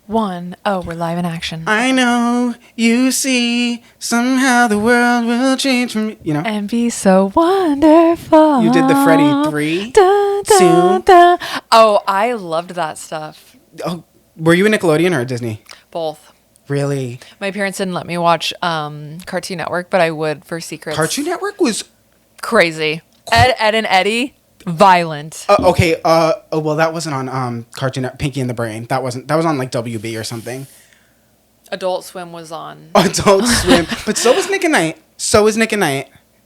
1. Oh, we're live in action. I know, you see, somehow the world will change from, And be so wonderful. You did the Freddie 3, da, da, 2. da. Oh, I loved that stuff. Oh, were you a Nickelodeon or a Disney? Both. Really? My parents didn't let me watch Cartoon Network, but I would for secrets. Cartoon Network was... Crazy. Ed and Eddie, violent. Okay, well, that wasn't on Cartoon Network, Pinky and the Brain. That was on, like, WB or something. Adult Swim was on. Adult Swim. But so was Nick and Night.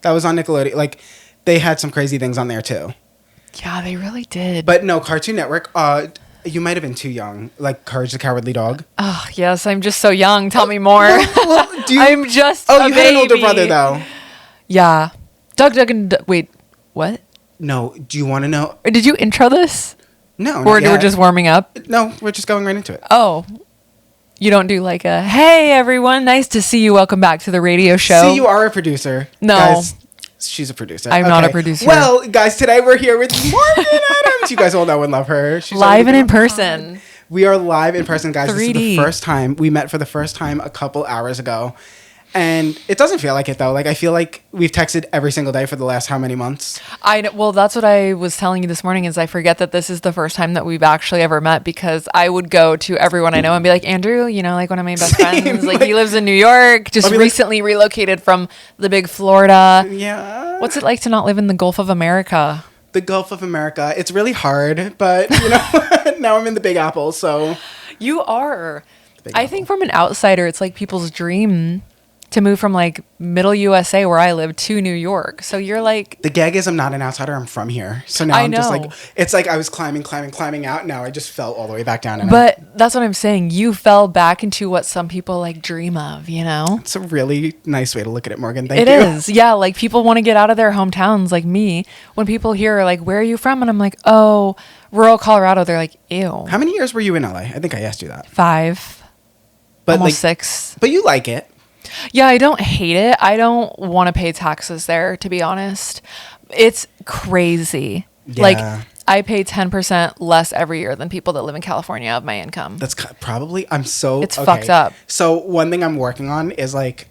That was on Nickelodeon. Like, they had some crazy things on there, too. Yeah, they really did. But no, Cartoon Network, you might have been too young. Like, Courage the Cowardly Dog. Oh, yes, I'm just so young. Tell me more. Well, I'm just Oh, a you baby. had an older brother, though. Yeah. Doug, and... Wait, what? No, do you want to know? Did you intro this? No, Or we're just warming up? No, we're just going right into it. Oh. You don't do like a, hey, everyone, nice to see you. Welcome back to the radio show. See, you are a producer. No. Guys, she's a producer. I'm not a producer. Well, guys, today we're here with Morgan Adams. You guys all know and love her. She's live and in person. We are live in person, guys. 3D. This is the first time. We met for the first time a couple hours ago. And it doesn't feel like it, though. Like, I feel like we've texted every single day for the last how many months? Well, that's what I was telling you this morning is I forget that this is the first time that we've actually ever met because I would go to everyone I know and be like, Andrew, like one of my best friends, like he lives in New York, just recently relocated from the big Florida. Yeah. What's it like to not live in the Gulf of America? The Gulf of America. It's really hard, but, now I'm in the Big Apple, so. You are. I think from an outsider, it's like people's dream to move from like middle USA where I live to New York. So you're like... The gag is I'm not an outsider. I'm from here. So now I'm just like... It's like I was climbing out. Now I just fell all the way back down. But that's what I'm saying. You fell back into what some people like dream of, It's a really nice way to look at it, Morgan. Thank you. It is. Yeah. Like people want to get out of their hometowns like me. When people hear like, where are you from? And I'm like, oh, rural Colorado. They're like, ew. How many years were you in LA? I think I asked you that. 5. But almost 6. But you like it. Yeah, I don't hate it. I don't want to pay taxes there, to be honest. It's crazy. Yeah. Like, I pay 10% less every year than people that live in California of my income. That's probably... It's fucked up. So one thing I'm working on is like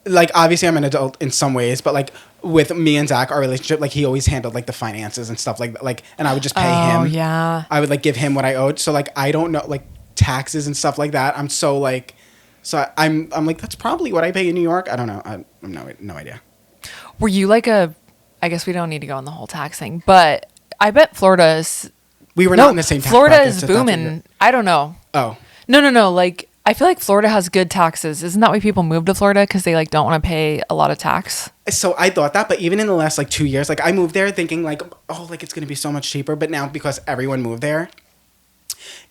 obviously I'm an adult in some ways, but like with me and Zach, our relationship, like he always handled like the finances and stuff like that. Like, and I would just pay him. Oh, yeah. I would like give him what I owed. So like, I don't know, like taxes and stuff like that. I'm so like... So I'm like, that's probably what I pay in New York. I don't know. I have no idea. Were you like I guess we don't need to go on the whole tax thing, but I bet Florida is... We were not in the same tax Florida brackets, is booming. I don't know. Oh. No. Like, I feel like Florida has good taxes. Isn't that why people move to Florida? Because they like don't want to pay a lot of tax? So I thought that, but even in the last like 2 years, like I moved there thinking like, oh, like it's going to be so much cheaper. But now because everyone moved there,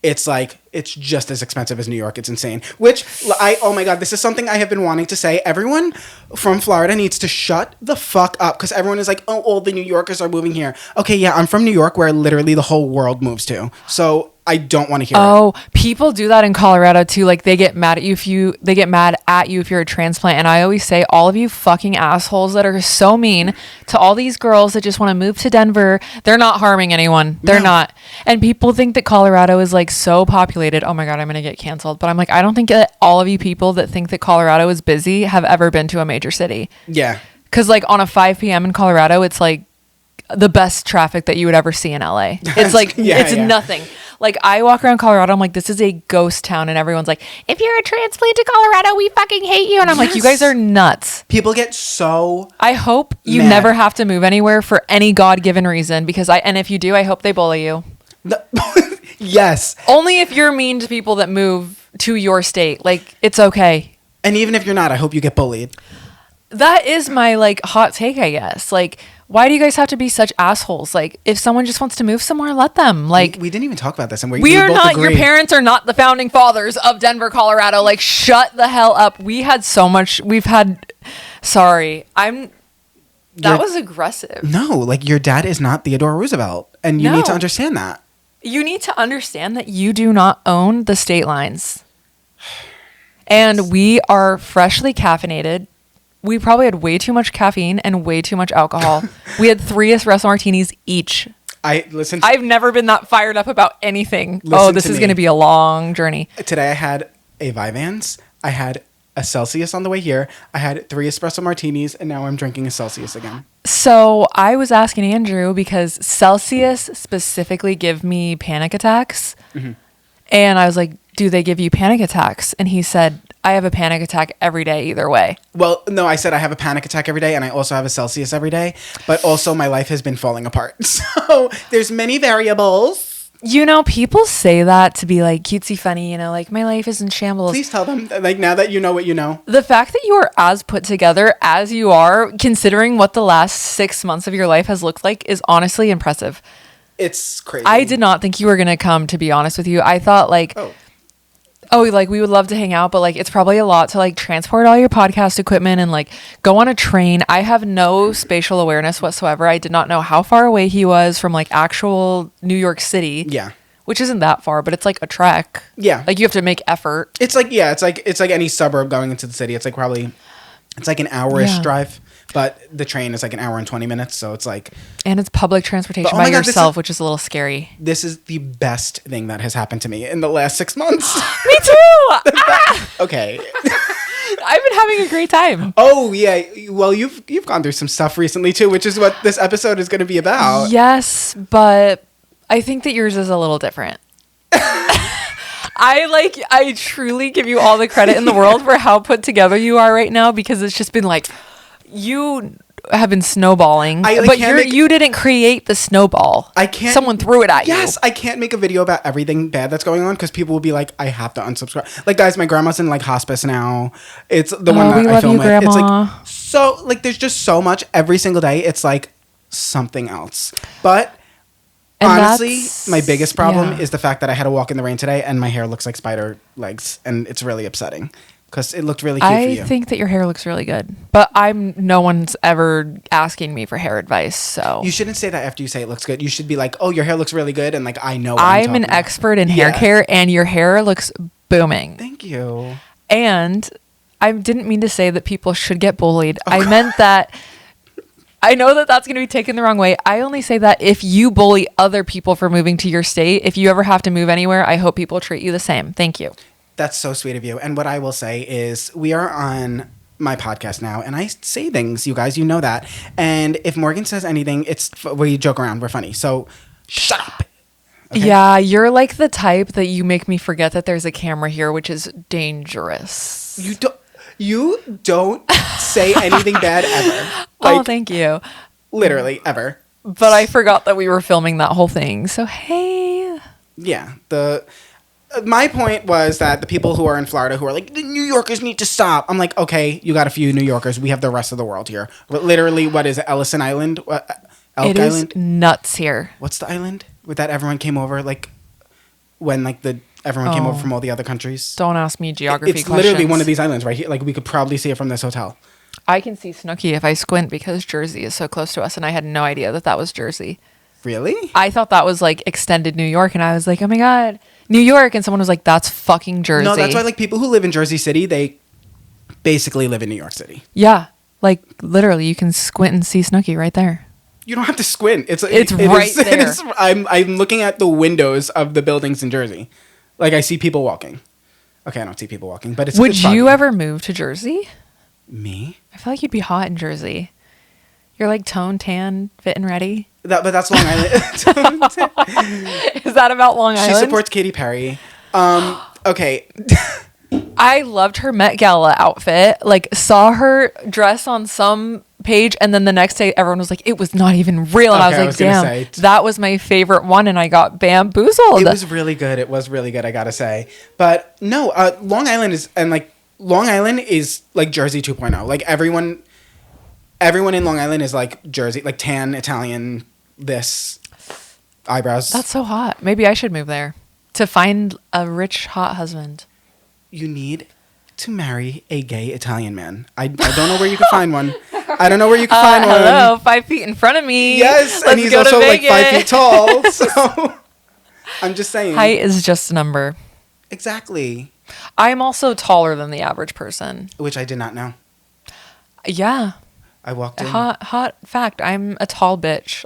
it's like, it's just as expensive as New York. It's insane. Which, oh my God, this is something I have been wanting to say. Everyone from Florida needs to shut the fuck up because everyone is like, oh, all the New Yorkers are moving here. Okay, yeah, I'm from New York where literally the whole world moves to. So I don't want to hear it. Oh, people do that in Colorado too. Like they get mad at you if you're a transplant. And I always say, all of you fucking assholes that are so mean to all these girls that just want to move to Denver, they're not harming anyone. They're not. And people think that Colorado is like so populated. Oh my God, I'm going to get canceled. But I'm like, I don't think that all of you people that think that Colorado is busy have ever been to a major city. Yeah. Because like on a 5 p.m. in Colorado, it's like the best traffic that you would ever see in LA. It's like, it's nothing. Like, I walk around Colorado, I'm like, this is a ghost town. And everyone's like, if you're a transplant to Colorado, we fucking hate you. And I'm like, you guys are nuts. People get so I hope you mad. never have to move anywhere for any God-given reason. And if you do, I hope they bully you. Yes. Only if you're mean to people that move to your state. Like, it's okay. And even if you're not, I hope you get bullied. That is my, like, hot take, I guess. Like, why do you guys have to be such assholes? Like, if someone just wants to move somewhere, let them. Like, we didn't even talk about this, and we are both not. agree. Your parents are not the founding fathers of Denver, Colorado. Like, shut the hell up. We had so much. Sorry, that was aggressive. No, like your dad is not Theodore Roosevelt, and you need to understand that. You need to understand that you do not own the state lines, and we are freshly caffeinated. We probably had way too much caffeine and way too much alcohol. We had 3 espresso martinis each. I listen. I've never been that fired up about anything. Listen This to is me. going to be a long journey. Today I had a Vyvanse. I had a Celsius on the way here. I had 3 espresso martinis, and now I'm drinking a Celsius again. So I was asking Andrew because Celsius specifically give me panic attacks. Mm-hmm. And I was like, do they give you panic attacks? And he said, I have a panic attack every day either way. Well, no, I said I have a panic attack every day, and I also have a Celsius every day. But also my life has been falling apart. So there's many variables. You know, people say that to be like cutesy funny, you know, like my life is in shambles. Please tell them, like, now that you know what you know. The fact that you are as put together as you are, considering what the last 6 months of your life has looked like, is honestly impressive. It's crazy. I did not think you were going to come, to be honest with you. I thought like, like we would love to hang out, but like it's probably a lot to like transport all your podcast equipment and like go on a train. I have no spatial awareness whatsoever. I did not know how far away he was from like actual New York City. Yeah. Which isn't that far, but it's like a trek. Yeah. Like you have to make effort. It's like, yeah, it's like any suburb going into the city. It's like probably, it's like an hour-ish drive, but the train is like an hour and 20 mines. So it's like. And it's public transportation by yourself, which is a little scary. This is the best thing that has happened to me in the last 6 months. Me too. Okay. I've been having a great time. Oh yeah. Well, you've gone through some stuff recently too, which is what this episode is going to be about. Yes, but I think that yours is a little different. I truly give you all the credit in the world for how put together you are right now, because it's just been like you have been snowballing, but you didn't create the snowball. I can't. Someone threw it at you. Yes, I can't make a video about everything bad that's going on because people will be like, I have to unsubscribe. Like, guys, my grandma's in like hospice now. It's the one that I film with. Grandma. It's like so like there's just so much every single day. It's like something else. But and honestly, my biggest problem is the fact that I had to walk in the rain today and my hair looks like spider legs, and it's really upsetting. Because it looked really cute for you. I think that your hair looks really good. But no one's ever asking me for hair advice, so. You shouldn't say that after you say it looks good. You should be like, oh, your hair looks really good, and like, I know what I'm an expert in hair care, and your hair looks booming. Thank you. And I didn't mean to say that people should get bullied. I meant that. I know that that's going to be taken the wrong way. I only say that if you bully other people for moving to your state, if you ever have to move anywhere, I hope people treat you the same. Thank you. That's so sweet of you. And what I will say is we are on my podcast now, and I say things, you guys, you know that. And if Morgan says anything, we joke around. We're funny. So shut up. Okay? Yeah, you're like the type that you make me forget that there's a camera here, which is dangerous. You don't say anything bad ever. Like, thank you. Literally, ever. But I forgot that we were filming that whole thing. So, hey. Yeah. My point was that the people who are in Florida who are like, the New Yorkers need to stop. I'm like, okay, you got a few New Yorkers. We have the rest of the world here. But literally, what is it? Ellison Island? Elk Island? It is nuts here. What's the island? With that everyone came over, like, when, like, everyone came over from all the other countries? Don't ask me geography questions. It's literally one of these islands right here. Like, we could probably see it from this hotel. I can see Snooki if I squint because Jersey is so close to us, and I had no idea that was Jersey. Really? I thought that was, like, extended New York, and I was like, oh, my God. New York, and someone was like, that's fucking Jersey. No, that's why like people who live in Jersey City, they basically live in New York City. Yeah, like literally, you can squint and see Snooki right there. You don't have to squint. It's right there. I'm looking at the windows of the buildings in Jersey. Like I see people walking. Okay, I don't see people walking, but it's. Would you ever move to Jersey? Me? I feel like you'd be hot in Jersey. You're like tone tan, fit and ready. But that's Long Island. Is that about Long Island? She supports Katy Perry. Okay. I loved her Met Gala outfit. Like, saw her dress on some page, and then the next day, everyone was like, it was not even real. And I was like, damn, that was my favorite one, and I got bamboozled. It was really good. It was really good, I gotta say. But no, Long Island is like Jersey 2.0. Like, everyone in Long Island is like Jersey, like tan, Italian, this, eyebrows. That's so hot. Maybe I should move there to find a rich, hot husband. You need to marry a gay Italian man. I don't know where you can find one. I don't know where you can find one. Hello, 5 feet in front of me. Yes, and he's also like 5 feet tall. So I'm just saying. Height is just a number. Exactly. I'm also taller than the average person. Which I did not know. Yeah. I walked in. Hot fact. I'm a tall bitch.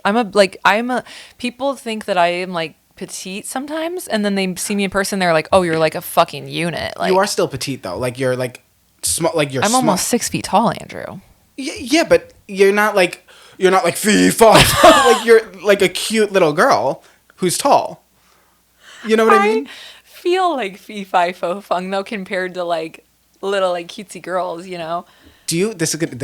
People think that I am like petite sometimes, and then they see me in person. They're like, "Oh, you're like a fucking unit." Like, you are still petite though. Like you're like small. Like you're. I'm almost 6 feet tall, Andrew. Yeah, but you're not like fee fa. Like you're like a cute little girl who's tall. You know what I mean? Feel like fee fi fo fung though, compared to like little like cutesy girls. You know. Do you? This is good.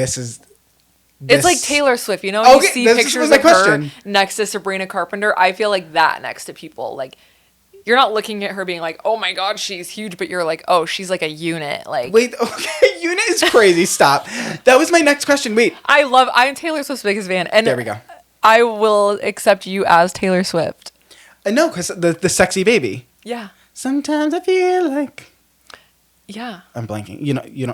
It's like Taylor Swift, you know? You see pictures of her next to Sabrina Carpenter. I feel like that next to people. Like, you're not looking at her being like, oh my God, she's huge, but you're like, oh, she's like a unit. Like, wait, okay, unit is crazy. Stop. That was my next question. Wait. I'm Taylor Swift's biggest fan. And there we go. I will accept you as Taylor Swift. No, because the sexy baby. Yeah. Sometimes I feel like. Yeah. I'm blanking.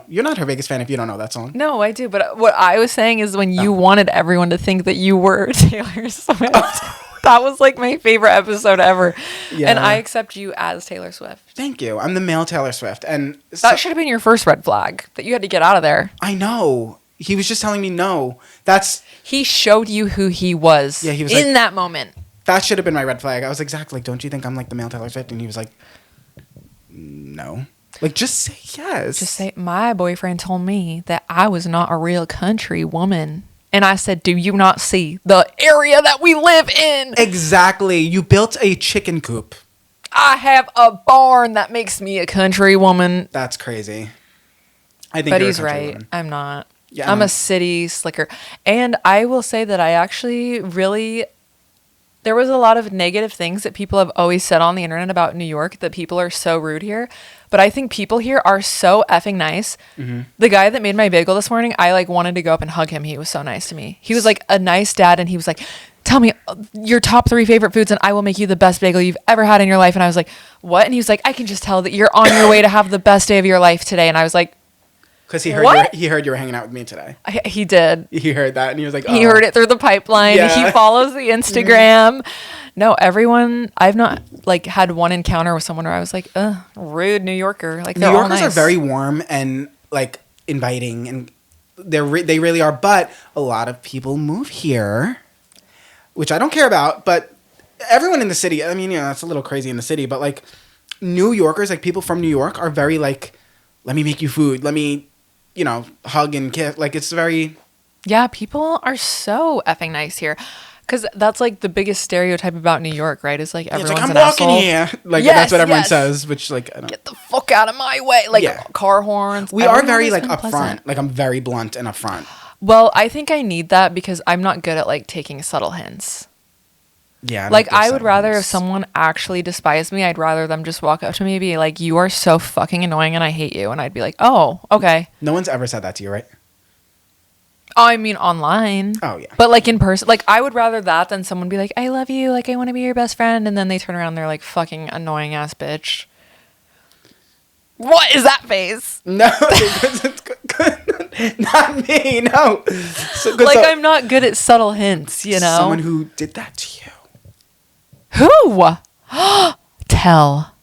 You're not her biggest fan if you don't know that song. No, I do. But what I was saying is when you wanted everyone to think that you were Taylor Swift. That was like my favorite episode ever. Yeah. And I accept you as Taylor Swift. Thank you. I'm the male Taylor Swift. And that should have been your first red flag that you had to get out of there. I know. He was just telling me no. He showed you who he was. Yeah, he was in that moment. That should have been my red flag. I was like, Zach, like, don't you think I'm like the male Taylor Swift? And he was like, no. Like, just say yes. Just say, my boyfriend told me that I was not a real country woman. And I said, do you not see the area that we live in? Exactly. You built a chicken coop. I have a barn that makes me a country woman. That's crazy. I think but he's right. Woman. I'm not. Yeah, I'm a city slicker. And I will say that I actually really... There was a lot of negative things that people have always said on the internet about New York, that people are so rude here. But I think people here are so effing nice. Mm-hmm. The guy that made my bagel this morning, I like wanted to go up and hug him. He was so nice to me. He was like a nice dad, and he was like, tell me your top 3 favorite foods and I will make you the best bagel you've ever had in your life. And I was like, what? And he was like, I can just tell that you're on your way to have the best day of your life today. And I was like, because he heard you were hanging out with me today. He did. He heard that and he was like, oh. He heard it through the pipeline. Yeah. He follows the Instagram. No, everyone, I've not like had one encounter with someone where I was like, rude New Yorker. Like, New Yorkers are very warm and like inviting, and they really are. But a lot of people move here, which I don't care about. But everyone in the city, I mean, that's a little crazy in the city. But like New Yorkers, like people from New York, are very like, let me make you food. Let me, hug and kiss. Like it's very. Yeah, people are so effing nice here. Because that's like the biggest stereotype about New York, right? Is like everyone's I'm an walking asshole. Here. Like that's what everyone says, which like I don't get the fuck out of my way. Like car horns. We are very like upfront. Like I'm very blunt and upfront. Well, I think I need that because I'm not good at like taking subtle hints. Yeah. Like I would rather if someone actually despised me, I'd rather them just walk up to me and be like, "You are so fucking annoying and I hate you," and I'd be like, "Oh, okay." No one's ever said that to you, right? Oh, I mean online. Oh, yeah. But like in person, like I would rather that than someone be like, I love you, like I want to be your best friend, and then they turn around and they're like, fucking annoying ass bitch. What is that face? No, not me, no. I'm not good at subtle hints, you know? Someone who did that to you. Who? Tell.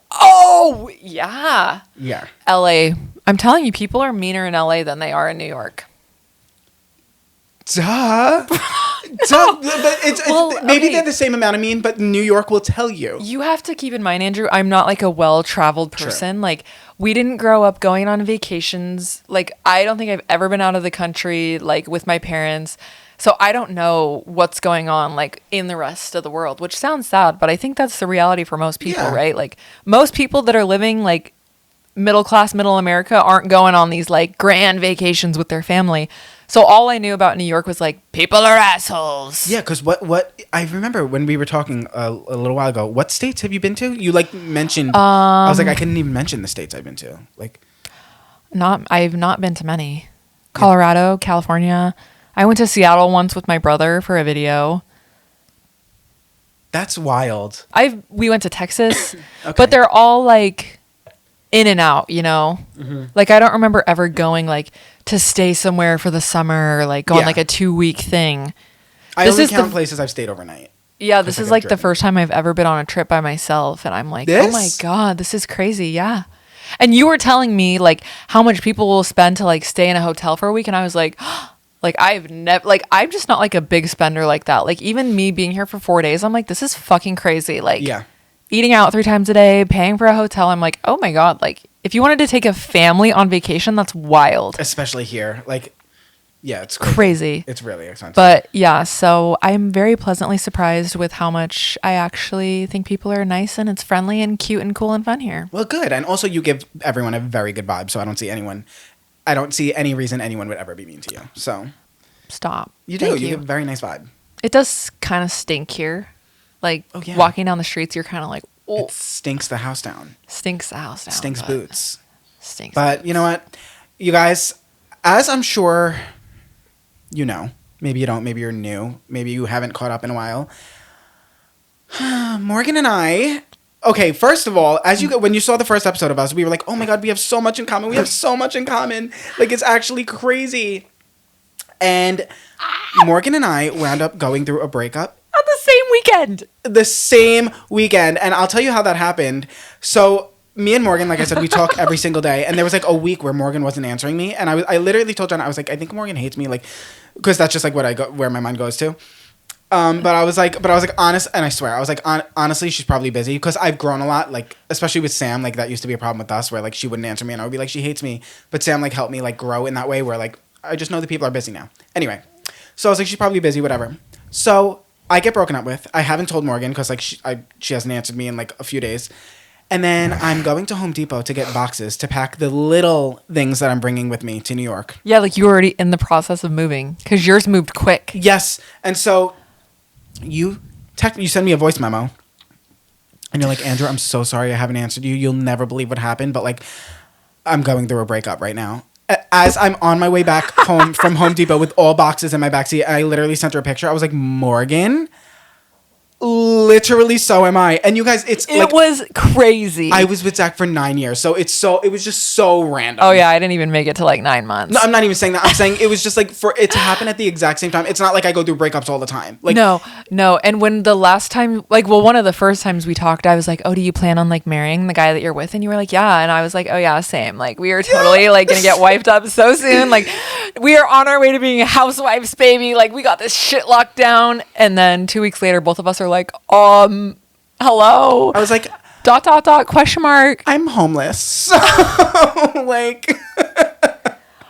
Oh, yeah. Yeah. LA. I'm telling you, people are meaner in LA than they are in New York. Duh. But maybe they're the same amount of mean, but New York will tell you. You have to keep in mind, Andrew, I'm not like a well-traveled person. Sure. Like, we didn't grow up going on vacations. Like, I don't think I've ever been out of the country, like, with my parents. So I don't know what's going on, like, in the rest of the world, which sounds sad, but I think that's the reality for most people, right? Like, most people that are living, like, middle-class, middle America aren't going on these, like, grand vacations with their family. So all I knew about New York was, like, people are assholes. Yeah, because what I remember when we were talking a little while ago, what states have you been to? You, like, mentioned, I was like, I couldn't even mention the states I've been to. Like, I've not been to many. Colorado, California. I went to Seattle once with my brother for a video. That's wild. We went to Texas, okay. But they're all like in and out, you know? Mm-hmm. Like I don't remember ever going like to stay somewhere for the summer or like go on like a 2-week thing. I only count places I've stayed overnight. Yeah, this is like the first time I've ever been on a trip by myself and I'm like, oh my God, this is crazy. Yeah. And you were telling me like how much people will spend to like stay in a hotel for a week, and I was like, like I've never, like I'm just not like a big spender like that. Like even me being here for 4 days, I'm like, this is fucking crazy. Like Yeah. eating out 3 times a day, paying for a hotel. I'm like, oh my God. Like if you wanted to take a family on vacation, that's wild. Especially here. Like, yeah, it's Crazy. It's really expensive. But yeah, so I'm very pleasantly surprised with how much I actually think people are nice and it's friendly and cute and cool and fun here. Well, good. And also you give everyone a very good vibe, so I don't see any reason anyone would ever be mean to you. So Stop. you do. You give a very nice vibe. It does kind of stink here. Like walking down the streets, you're kind of like, oh. It stinks the house down. Stinks the house down. Stinks boots. Stinks. But you know what? You guys, as I'm sure you know, maybe you don't, maybe you're new, maybe you haven't caught up in a while. Morgan and I, okay, first of all, when you saw the first episode of us, we were like, oh my God, we have so much in common. We have so much in common. Like, it's actually crazy. And Morgan and I wound up going through a breakup. On the same weekend. The same weekend. And I'll tell you how that happened. So me and Morgan, like I said, we talk every single day. And there was like a week where Morgan wasn't answering me. And I literally told John, I was like, I think Morgan hates me. Like, because that's just like where my mind goes to. But I was like, honest. And I swear, I was like, honestly, she's probably busy. Because I've grown a lot. Like, especially with Sam, like that used to be a problem with us where like she wouldn't answer me. And I would be like, she hates me. But Sam like helped me like grow in that way where like, I just know that people are busy now. Anyway. So I was like, she's probably busy, whatever. So I get broken up with. I haven't told Morgan because like she hasn't answered me in like a few days. And then I'm going to Home Depot to get boxes to pack the little things that I'm bringing with me to New York. Yeah, like you were already in the process of moving because yours moved quick. Yes. And so you send me a voice memo. And you're like, Andrew, I'm so sorry I haven't answered you. You'll never believe what happened. But like, I'm going through a breakup right now. As I'm on my way back home from Home Depot with all boxes in my backseat, I literally sent her a picture. I was like, Morgan? Literally, so am I. And you guys, it was crazy. I was with Zach for 9 years, so it was just so random. Oh yeah, I didn't even make it to like 9 months. No, I'm not even saying that. I'm saying it was just like for it to happen at the exact same time. It's not like I go through breakups all the time. Like no. And when the last time, like, well, one of the first times we talked, I was like, oh, do you plan on like marrying the guy that you're with? And you were like, yeah. And I was like, oh yeah, same. Like we are totally like gonna get wiped up so soon. Like we are on our way to being housewives, baby. Like we got this shit locked down. And then 2 weeks later, both of us are like, hello. I was like, ... question mark. I'm homeless. So like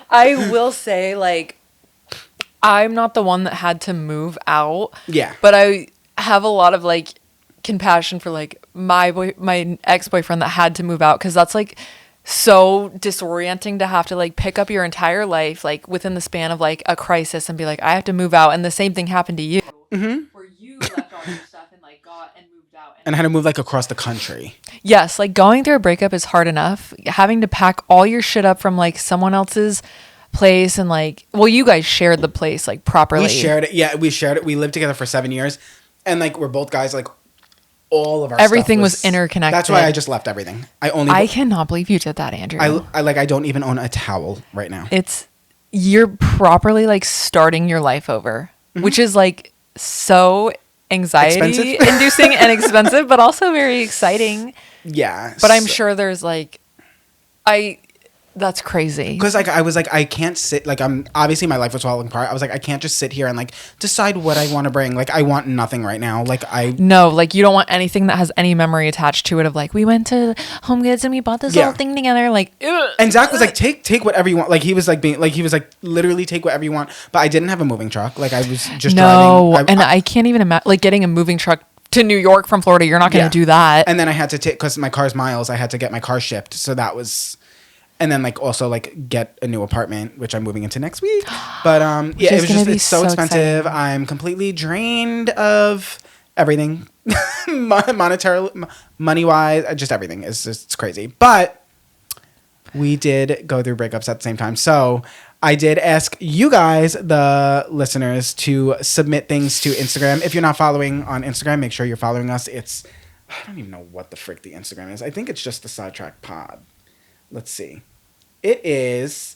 I will say, like, I'm not the one that had to move out. Yeah. But I have a lot of like compassion for like my ex-boyfriend that had to move out, because that's like so disorienting to have to like pick up your entire life like within the span of like a crisis and be like, I have to move out. And the same thing happened to you. Mm-hmm. Where you left all your stuff and like got and moved out. And had to move like across the country. Yes, like going through a breakup is hard enough. Having to pack all your shit up from like someone else's place and like, well, you guys shared the place like properly. We shared it. Yeah, we shared it. We lived together for 7 years, and like we're both guys. Like all of our everything stuff was interconnected. That's why I just left everything. I cannot believe you did that, Andrew. I don't even own a towel right now. You're properly like starting your life over, which is like so anxiety inducing and expensive, but also very exciting. Yeah. But I'm sure there's like, that's crazy. Because like I was like, I can't sit, like I'm obviously my life was falling apart. I was like, I can't just sit here and like decide what I want to bring. Like I want nothing right now. No, like you don't want anything that has any memory attached to it of like, we went to Home Goods and we bought this little thing together. Like, ugh. And Zach was like, take whatever you want. Like he was like literally take whatever you want. But I didn't have a moving truck. Like I was just driving. I can't even imagine like getting a moving truck to New York from Florida. You're not going to do that. And then I had to take, because my car's miles, I had to get my car shipped. So that was... And then like also like get a new apartment, which I'm moving into next week. But yeah, it's so expensive. Exciting. I'm completely drained of everything, monetarily, money wise, just everything. It's crazy. But we did go through breakups at the same time. So I did ask you guys, the listeners, to submit things to Instagram. If you're not following on Instagram, make sure you're following us. I don't even know what the frick the Instagram is. I think it's just the Sidetracked Pod. Let's see. It is...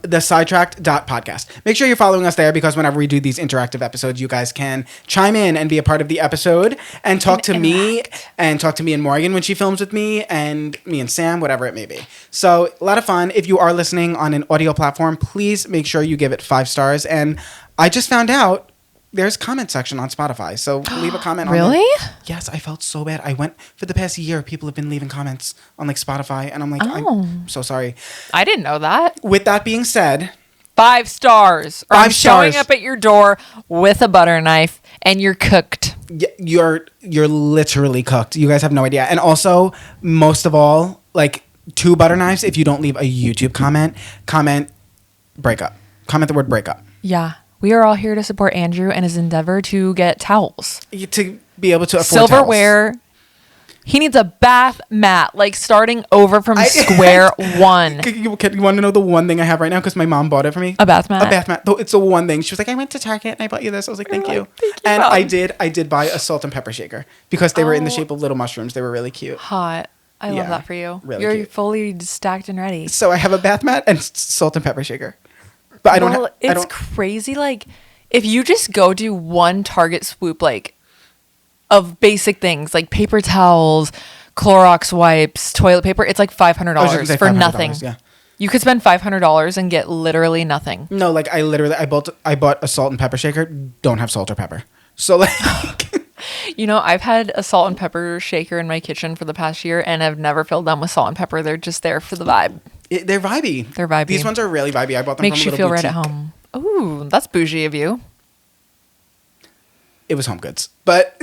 the Sidetracked.podcast. Make sure you're following us there because whenever we do these interactive episodes, you guys can chime in and be a part of the episode and talk to me and Morgan when she films with me and Sam, whatever it may be. So a lot of fun. If you are listening on an audio platform, please make sure you give it 5 stars. And I just found out there's a comment section on Spotify. So leave a comment. Really? Yes, I felt so bad. I went for the past year. People have been leaving comments on like Spotify, and I'm like, I'm so sorry. I didn't know that. With that being said, 5 stars. Or 5 I'm showing stars. up at your door with a butter knife, and you're cooked. you're literally cooked. You guys have no idea. And also, most of all, like 2 butter knives. If you don't leave a YouTube comment breakup. Comment the word breakup. Yeah. We are all here to support Andrew and his endeavor to get towels. To be able to afford silverware. towels. He needs a bath mat, like starting over from square one. You want to know the one thing I have right now? Because my mom bought it for me. A bath mat? A bath mat. It's the one thing. She was like, I went to Target and I bought you this. I was like, thank you. Thank you, And Mom. I did buy a salt and pepper shaker because they were in the shape of little mushrooms. They were really cute. Hot. I love that for you. Really You're cute. fully stacked and ready. So I have a bath mat and salt and pepper shaker. But I don't have... It's crazy. Like, if you just go do one Target swoop, like, of basic things, like paper towels, Clorox wipes, toilet paper, it's like $500 for nothing. Yeah. You could spend $500 and get literally nothing. No, like I bought a salt and pepper shaker. Don't have salt or pepper. So like... You know, I've had a salt and pepper shaker in my kitchen for the past year, and I've never filled them with salt and pepper. They're just there for the vibe. They're vibey. They're vibey. These ones are really vibey. I bought them Makes from a you feel little right at boutique. home. Ooh, that's bougie of you. It was Home Goods. But...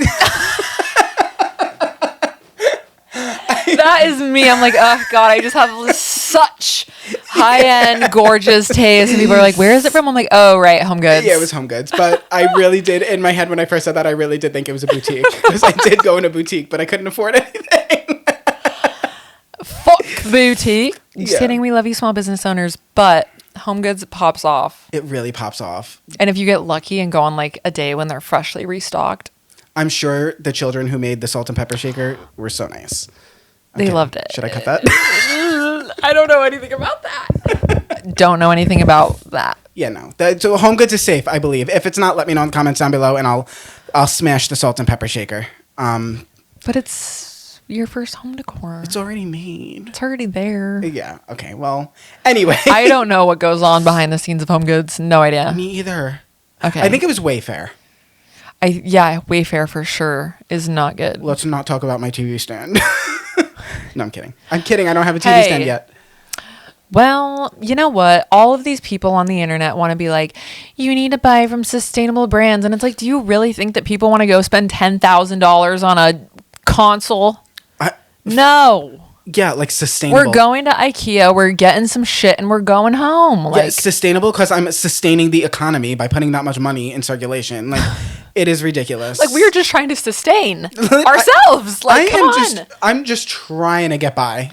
That is me. I'm like, oh God, I just have such high-end, gorgeous taste. And people are like, where is it from? I'm like, oh, right, Home Goods. Yeah, it was Home Goods. But I really did, in my head when I first said that, I really did think it was a boutique. Because I did go in a boutique, but I couldn't afford anything. Fuck boutique. Just Yeah. kidding. We love you, small business owners. But Home Goods pops off. It really pops off. And if you get lucky and go on like a day when they're freshly restocked, I'm sure the children who made the salt and pepper shaker were so nice. they loved it. Should I cut that? I don't know anything about that. Don't know anything about that. Yeah, no. So Home Goods is safe, I believe. If it's not, let me know in the comments down below, and I'll smash the salt and pepper shaker. But it's your first home decor. It's already made. It's already there. Yeah. Okay. Well. Anyway. I don't know what goes on behind the scenes of Home Goods. No idea. Me either. Okay. I think it was Wayfair. Wayfair for sure is not good. Let's not talk about my TV stand. No, I'm kidding. I don't have a TV stand yet. Well, you know what? All of these people on the internet want to be like, you need to buy from sustainable brands. And it's like, do you really think that people want to go spend $10,000 on a console? No. Yeah, like sustainable. We're going to IKEA, we're getting some shit, and we're going home. Like, yeah, sustainable because I'm sustaining the economy by putting that much money in circulation. Like, it is ridiculous. like we were just trying to sustain ourselves. I'm just trying to get by.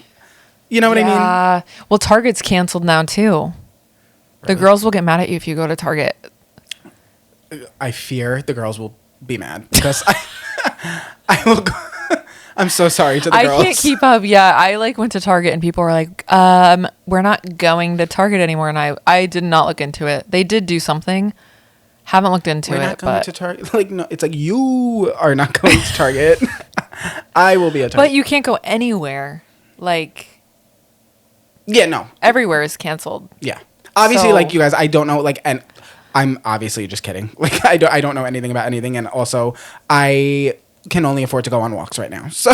You know what I mean? Well, Target's canceled now too. The girls will get mad at you if you go to Target. I fear the girls will be mad because I will go. I'm so sorry to the girls. I can't keep up. Yeah, I went to Target and people were like, we're not going to Target anymore. And I did not look into it. They did do something. Haven't looked into We're it. not going to Target. Like, no, it's like you are not going to Target. I will be at Target. But you can't go anywhere. Like, yeah, no. everywhere is canceled. Yeah. Obviously, So- like you guys, I don't know, like, and I'm obviously just kidding. Like, I don't know anything about anything. And also, I can only afford to go on walks right now. So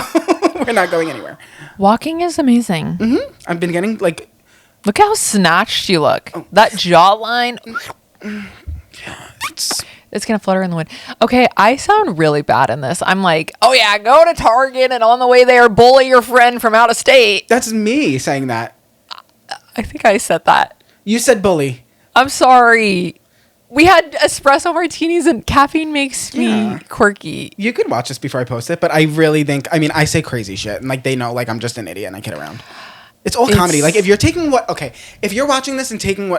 we're not going anywhere. Walking is amazing. Mm-hmm. I've been getting, like... Look how snatched you look. That jawline. It's going to flutter in the wind. Okay, I sound really bad in this. I'm like, oh yeah, go to Target and on the way there, bully your friend from out of state. That's me saying that. I think I said that. You said bully. I'm sorry. We had espresso martinis and caffeine makes me quirky. You could watch this before I post it, but I really think, I mean, I say crazy shit. And, like, they know, like, I'm just an idiot and I kid around. It's all comedy. Like, if you're taking if you're watching this and taking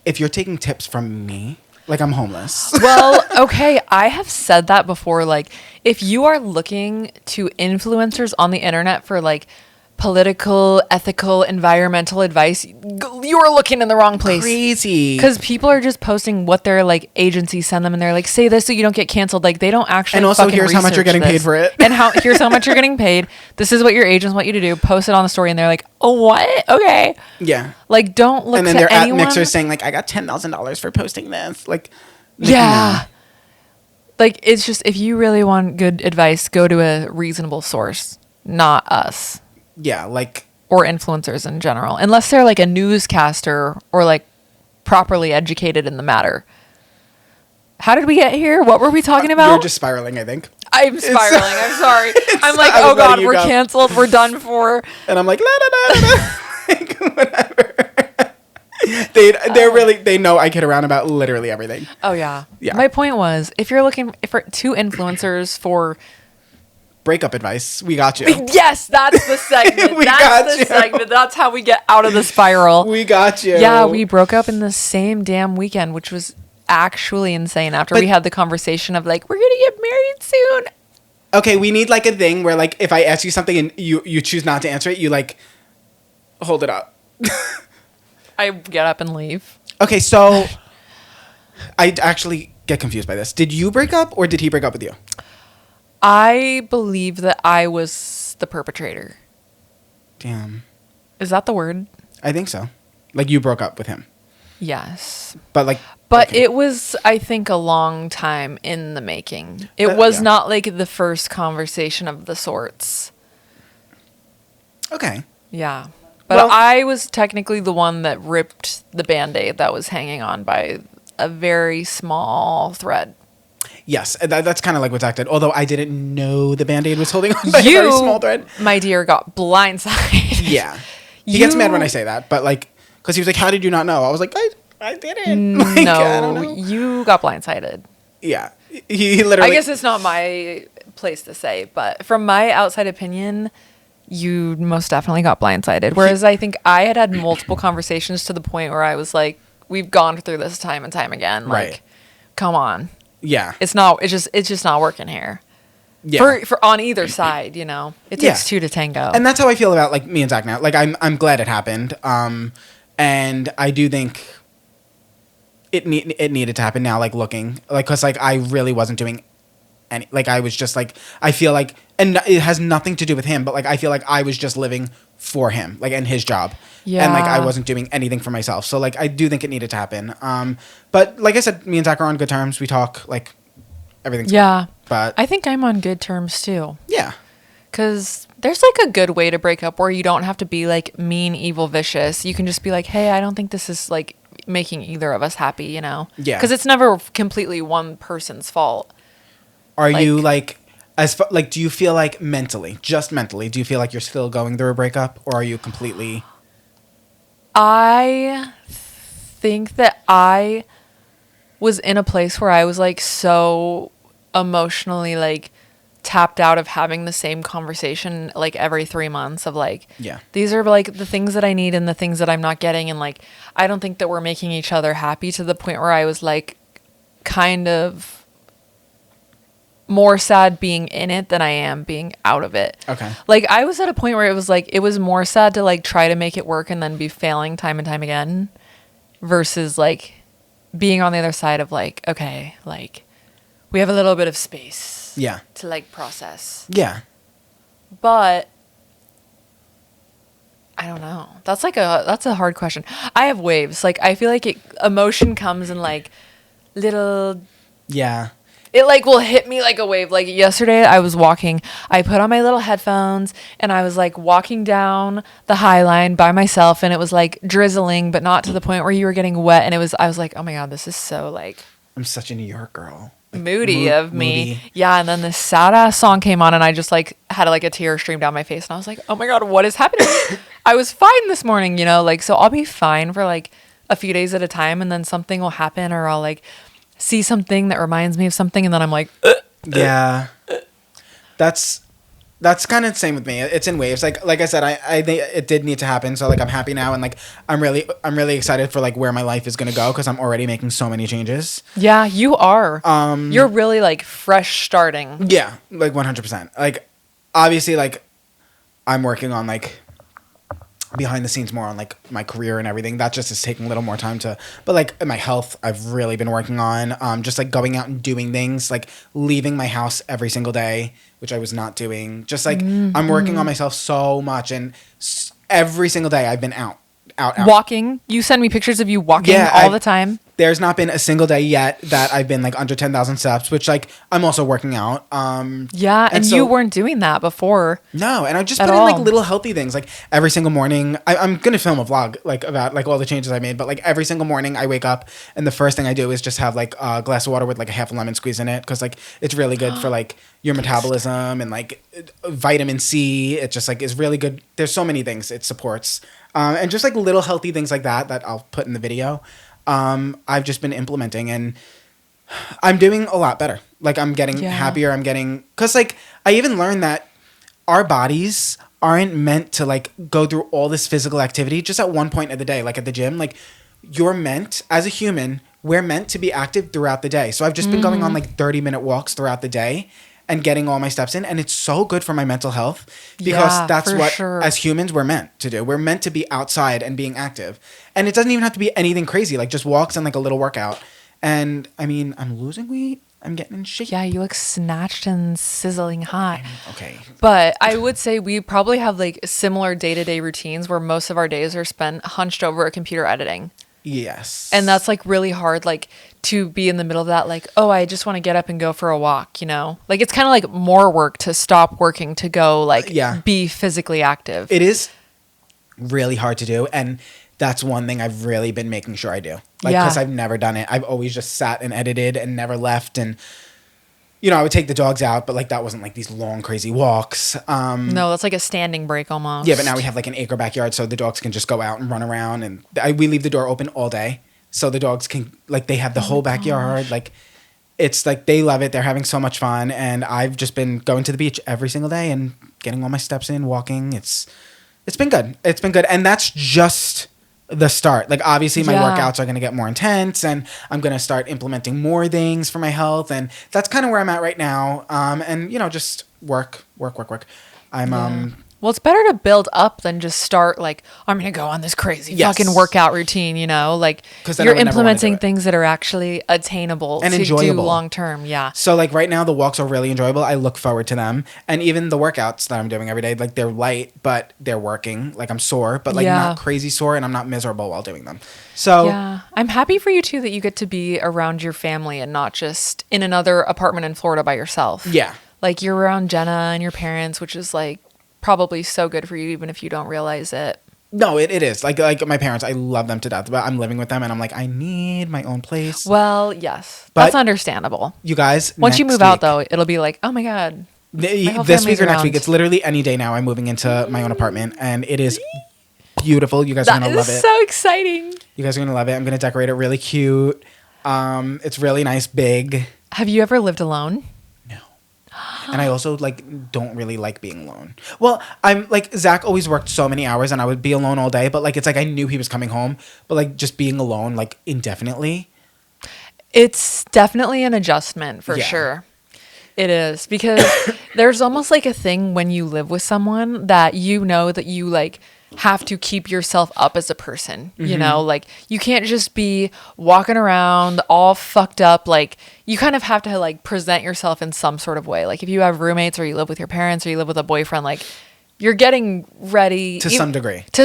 if you're taking tips from me, like, I'm homeless. Well, okay, I have said that before. Like, if you are looking to influencers on the internet for, like, political, ethical, environmental advice, you are looking in the wrong place. Crazy. Because people are just posting what their like agencies send them, and they're like, say this so you don't get canceled. Like they don't actually. And also, fucking here's how much you're getting research paid for it. And here's how much you're getting paid. This is what your agents want you to do. Post it on the story, and they're like, oh, what? Okay. Yeah. Like, don't look. And then to they're anyone. at Mixer saying like, I got $10,000 for posting this. Like, yeah. Like, it's just, if you really want good advice, go to a reasonable source, not us. Yeah, like. Or influencers in general. Unless they're like a newscaster or like properly educated in the matter. How did we get here? What were we talking about? You're just spiraling, I think. I'm spiraling. I'm sorry. I'm like, oh God, we're canceled. We're done for. And I'm like, la da da da da. Like, whatever. They know I kid around about literally everything. Oh yeah. Yeah. My point was, if you're looking for two influencers for breakup advice, we got you. Yes, that's the segment. That's the segment. That's how we get out of the spiral. We got you. Yeah, we broke up in the same damn weekend, which was actually insane after we had the conversation of like, we're gonna get married soon. Okay, we need like a thing where like if I ask you something and you choose not to answer it, you like hold it up. I get up and leave. Okay, so I actually get confused by this. Did you break up or did he break up with you? I believe that I was the perpetrator. Damn. Is that the word? I think so. Like you broke up with him. Yes. But like. But okay. it was, I think, a long time in the making. It was not like the first conversation of the sorts. Okay. Yeah. But I was technically the one that ripped the Band-Aid that was hanging on by a very small thread. Yes, that's kind of like what's acted. Although I didn't know the Band-Aid was holding on by a very small thread. My dear, got blindsided. Yeah. He gets mad when I say that. But like, because he was like, how did you not know? I was like, I didn't. Like, no, I don't know. You got blindsided. Yeah. He literally. I guess it's not my place to say, but from my outside opinion, you most definitely got blindsided. Whereas I think I had multiple conversations to the point where I was like, we've gone through this time and time again. Like, right. Come on. Yeah. It's just not working here. Yeah. For on either side, you know. It takes two to tango. And that's how I feel about like me and Zach now. Like I'm glad it happened. And I do think it needed to happen now, like looking. Like, cause like I really wasn't doing any, like I was just like, I feel like, and it has nothing to do with him, but like I feel like I was just living for him, like, and his job. Yeah. And like I wasn't doing anything for myself. So like I do think it needed to happen. But like I said, me and Zach are on good terms. We talk, like everything's good. But I think I'm on good terms too. Yeah. Cause there's like a good way to break up where you don't have to be like mean, evil, vicious. You can just be like, hey, I don't think this is like making either of us happy, you know? Yeah. Cause it's never completely one person's fault. Are you like, do you feel like just mentally, do you feel like you're still going through a breakup, or are you completely? I think that I was in a place where I was like so emotionally like tapped out of having the same conversation like every 3 months of like, these are like the things that I need and the things that I'm not getting. And like, I don't think that we're making each other happy, to the point where I was like kind of more sad being in it than I am being out of it. Okay. Like I was at a point where it was like, it was more sad to like try to make it work and then be failing time and time again, versus like being on the other side of like, okay, like we have a little bit of space. Yeah. To like process. Yeah. But I don't know. That's a hard question. I have waves. Like I feel like emotion comes in like little. Yeah. It like will hit me like a wave. Like yesterday I was walking, I put on my little headphones and I was like walking down the High Line by myself, and it was like drizzling, but not to the point where you were getting wet. And I was like, oh my God, this is so like. I'm such a New York girl. Like, moody of me. Yeah. And then this sad ass song came on and I just like had like a tear stream down my face, and I was like, oh my God, what is happening? I was fine this morning, you know, like, so I'll be fine for like a few days at a time, and then something will happen, or I'll like see something that reminds me of something, and then I'm like, yeah, that's kind of the same with me. It's in waves. Like I said, I think it did need to happen. So like I'm happy now, and like I'm really excited for like where my life is gonna go, because I'm already making so many changes. Yeah, you are. You're really like fresh starting. Yeah, like 100%. Like obviously, like I'm working on like behind the scenes more on like my career and everything. That just is taking a little more time to, but like my health, I've really been working on, just like going out and doing things, like leaving my house every single day, which I was not doing. Just like I'm working on myself so much, and every single day I've been out. Walking. You send me pictures of you walking all the time. There's not been a single day yet that I've been like under 10,000 steps, which like I'm also working out. Yeah, and so, you weren't doing that before. No, and I've just put in like little healthy things. Like every single morning, I'm gonna film a vlog like about like all the changes I made. But like every single morning, I wake up and the first thing I do is just have like a glass of water with like a half a lemon squeeze in it, because like it's really good for like your metabolism and like vitamin C. It just like is really good. There's so many things it supports, and just like little healthy things like that I'll put in the video. I've just been implementing, and I'm doing a lot better. Like I'm getting happier. Cause like I even learned that our bodies aren't meant to like go through all this physical activity just at one point of the day. Like at the gym, like you're meant as a human, we're meant to be active throughout the day. So I've just been going on like 30-minute walks throughout the day and getting all my steps in. And it's so good for my mental health, because that's what as humans we're meant to do. We're meant to be outside and being active. And it doesn't even have to be anything crazy, like just walks and like a little workout. And I mean, I'm losing weight. I'm getting in shape. Yeah, you look snatched and sizzling hot. Okay. But I would say we probably have like similar day-to-day routines where most of our days are spent hunched over a computer editing. Yes. And that's like really hard, like to be in the middle of that, like, oh, I just want to get up and go for a walk, you know? Like it's kind of like more work to stop working to go like be physically active. It is really hard to do. And that's one thing I've really been making sure I do. Like, because I've never done it. I've always just sat and edited and never left. And, you know, I would take the dogs out, but like that wasn't like these long, crazy walks. No, that's like a standing break almost. Yeah, but now we have like an acre backyard, so the dogs can just go out and run around. And we leave the door open all day. So the dogs can, like, they have the whole backyard. Gosh. Like, it's like they love it. They're having so much fun. And I've just been going to the beach every single day and getting all my steps in, walking. It's been good. It's been good. And that's just the start. Like, obviously my workouts are going to get more intense, and I'm going to start implementing more things for my health. And that's kind of where I'm at right now. And, you know, just work. Well, it's better to build up than just start like, I'm going to go on this crazy fucking workout routine, you know? Like, you're implementing things that are actually attainable and to enjoyable do long term. Yeah. So, like, right now, the walks are really enjoyable. I look forward to them. And even the workouts that I'm doing every day, like, they're light, but they're working. Like, I'm sore, but, like, not crazy sore, and I'm not miserable while doing them. So, yeah. I'm happy for you, too, that you get to be around your family and not just in another apartment in Florida by yourself. Yeah. Like, you're around Jenna and your parents, which is, like, probably so good for you, even if you don't realize it. No, it is. Like my parents, I love them to death, but I'm living with them and I'm like, I need my own place. Well, yes. But that's understandable. You guys, once you move out, though, it'll be like, oh my God. This week or next week, it's literally any day now. I'm moving into my own apartment, and it is beautiful. You guys are going to love it. So exciting. You guys are going to love it. I'm going to decorate it really cute. It's really nice, big. Have you ever lived alone? And I also, like, don't really like being alone. Well, I'm, like, Zach always worked so many hours, and I would be alone all day. But, like, it's like I knew he was coming home. But, like, just being alone, like, indefinitely. It's definitely an adjustment, for sure. It is. Because there's almost, like, a thing when you live with someone that you know that you, like, have to keep yourself up as a person, you know, like you can't just be walking around all fucked up. Like you kind of have to like present yourself in some sort of way. Like if you have roommates or you live with your parents or you live with a boyfriend, like you're getting ready to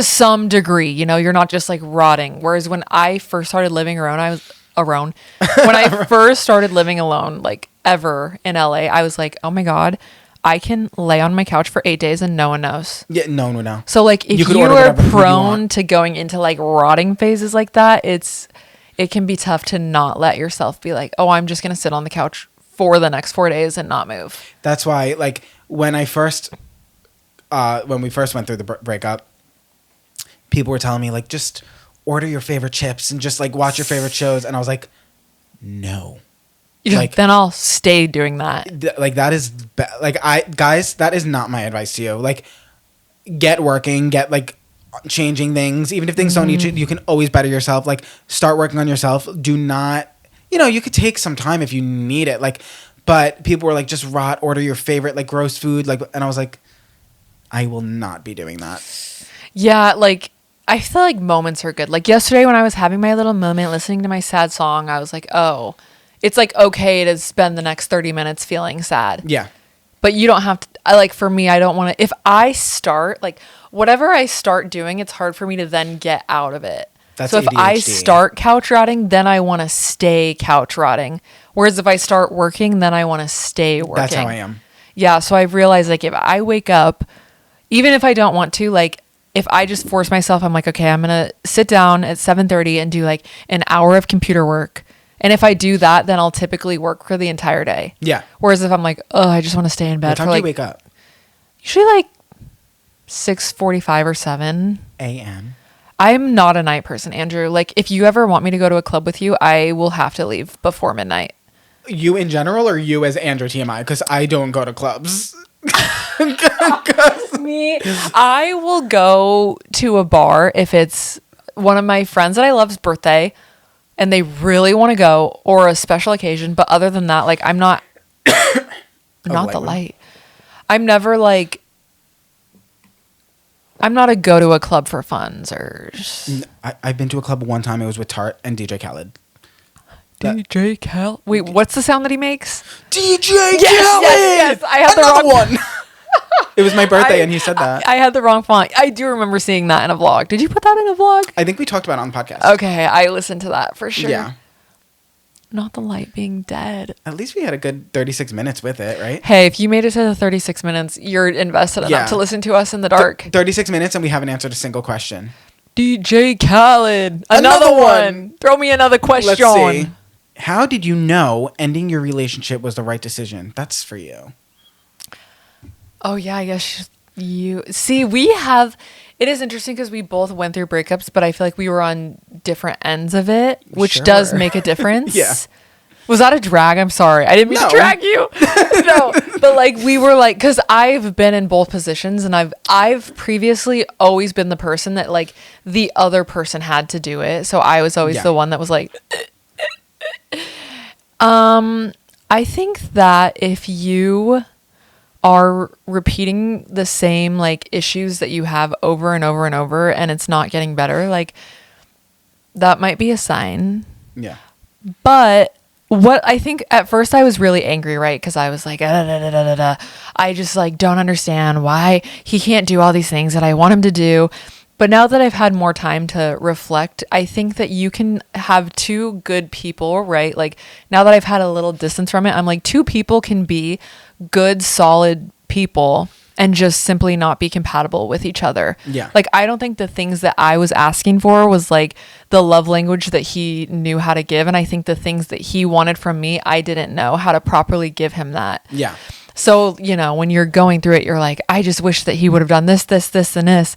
some degree, you know, you're not just like rotting. Whereas when I first started living alone, when I first started living alone, like ever in LA, I was like, oh my God, I can lay on my couch for 8 days and no one knows. Yeah, no one would know. So like if you are prone to going into like rotting phases like that, it can be tough to not let yourself be like, oh, I'm just going to sit on the couch for the next 4 days and not move. That's why like when we first went through the breakup, people were telling me like, just order your favorite chips and just like watch your favorite shows. And I was like, no. Like, then I'll stay doing that. Like that is guys, that is not my advice to you. Like get working, get like changing things. Even if things don't need you can always better yourself. Like start working on yourself. Do not, you know, you could take some time if you need it. Like, but people were like, just order your favorite like gross food. Like, and I was like, I will not be doing that. Yeah, like I feel like moments are good. Like yesterday when I was having my little moment listening to my sad song, I was like, oh, it's like okay to spend the next 30 minutes feeling sad. Yeah. But you don't have to. I like, for me, I don't want to. If I start, like, whatever I start doing, it's hard for me to then get out of it. That's so if ADHD. I start couch rotting, then I want to stay couch rotting. Whereas if I start working, then I want to stay working. That's how I am. Yeah. So I've realized, like, if I wake up, even if I don't want to, like, if I just force myself, I'm like, okay, I'm going to sit down at 7:30 and do like an hour of computer work. And if I do that, then I'll typically work for the entire day. Yeah. Whereas if I'm like, oh, I just want to stay in bed What time for do like, you wake up? usually like 6:45 or 7. A.M. I'm not a night person, Andrew. Like, if you ever want me to go to a club with you, I will have to leave before midnight. You in general, or you as Andrew TMI? Because I don't go to clubs. Me, I will go to a bar if it's one of my friends that I love's birthday and they really want to go, or a special occasion. But other than that, like, I'm not not the light. I'm never like, I'm not a go to a club for funs or. I've been to a club one time. It was with Tart and DJ Khaled. DJ Khaled. Wait, what's the sound that he makes? DJ Khaled. Yes. I had Another the wrong one. It was my birthday, and he said that. I had the wrong font. I do remember seeing that in a vlog. Did you put that in a vlog? I think we talked about it on the podcast. Okay, I listened to that for sure. Yeah. Not the light being dead. At least we had a good 36 minutes with it, right? Hey, if you made it to the 36 minutes, you're invested enough to listen to us in the dark. 36 minutes, and we haven't answered a single question. DJ Khaled. Another one. Throw me another question. Let's see. How did you know ending your relationship was the right decision? That's for you. Oh, yeah, I guess you... See, we have... It is interesting because we both went through breakups, but I feel like we were on different ends of it, which does make a difference. Yeah. Was that a drag? I'm sorry. I didn't mean to drag you. No, but like we were like, because I've been in both positions, and I've previously always been the person that like the other person had to do it. So I was always the one that was like, I think that if you are repeating the same like issues that you have over and over and over, and it's not getting better, like that might be a sign. Yeah. But what I think at first I was really angry, right? Because I was like, I just like don't understand why he can't do all these things that I want him to do. But now that I've had more time to reflect, I think that you can have two good people, right? Like now that I've had a little distance from it, I'm like, two people can be good, solid people and just simply not be compatible with each other. Yeah. Like, I don't think the things that I was asking for was like the love language that he knew how to give. And I think the things that he wanted from me, I didn't know how to properly give him that. Yeah. So, you know, when you're going through it, you're like, I just wish that he would have done this, this, this, and this.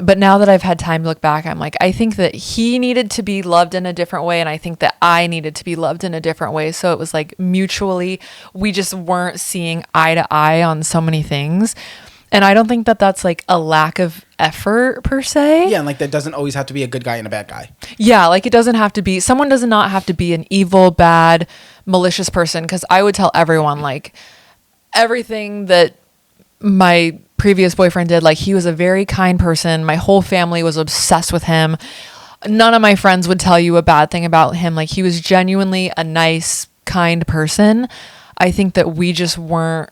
But now that I've had time to look back, I'm like, I think that he needed to be loved in a different way. And I think that I needed to be loved in a different way. So it was like mutually, we just weren't seeing eye to eye on so many things. And I don't think that that's like a lack of effort per se. Yeah. And like that doesn't always have to be a good guy and a bad guy. Yeah. Like it doesn't have to be, someone does not have to be an evil, bad, malicious person. Cause I would tell everyone like everything that my previous boyfriend did, like he was a very kind person. My whole family was obsessed with him. None of my friends would tell you a bad thing about him. Like he was genuinely a nice, kind person. I think that we just weren't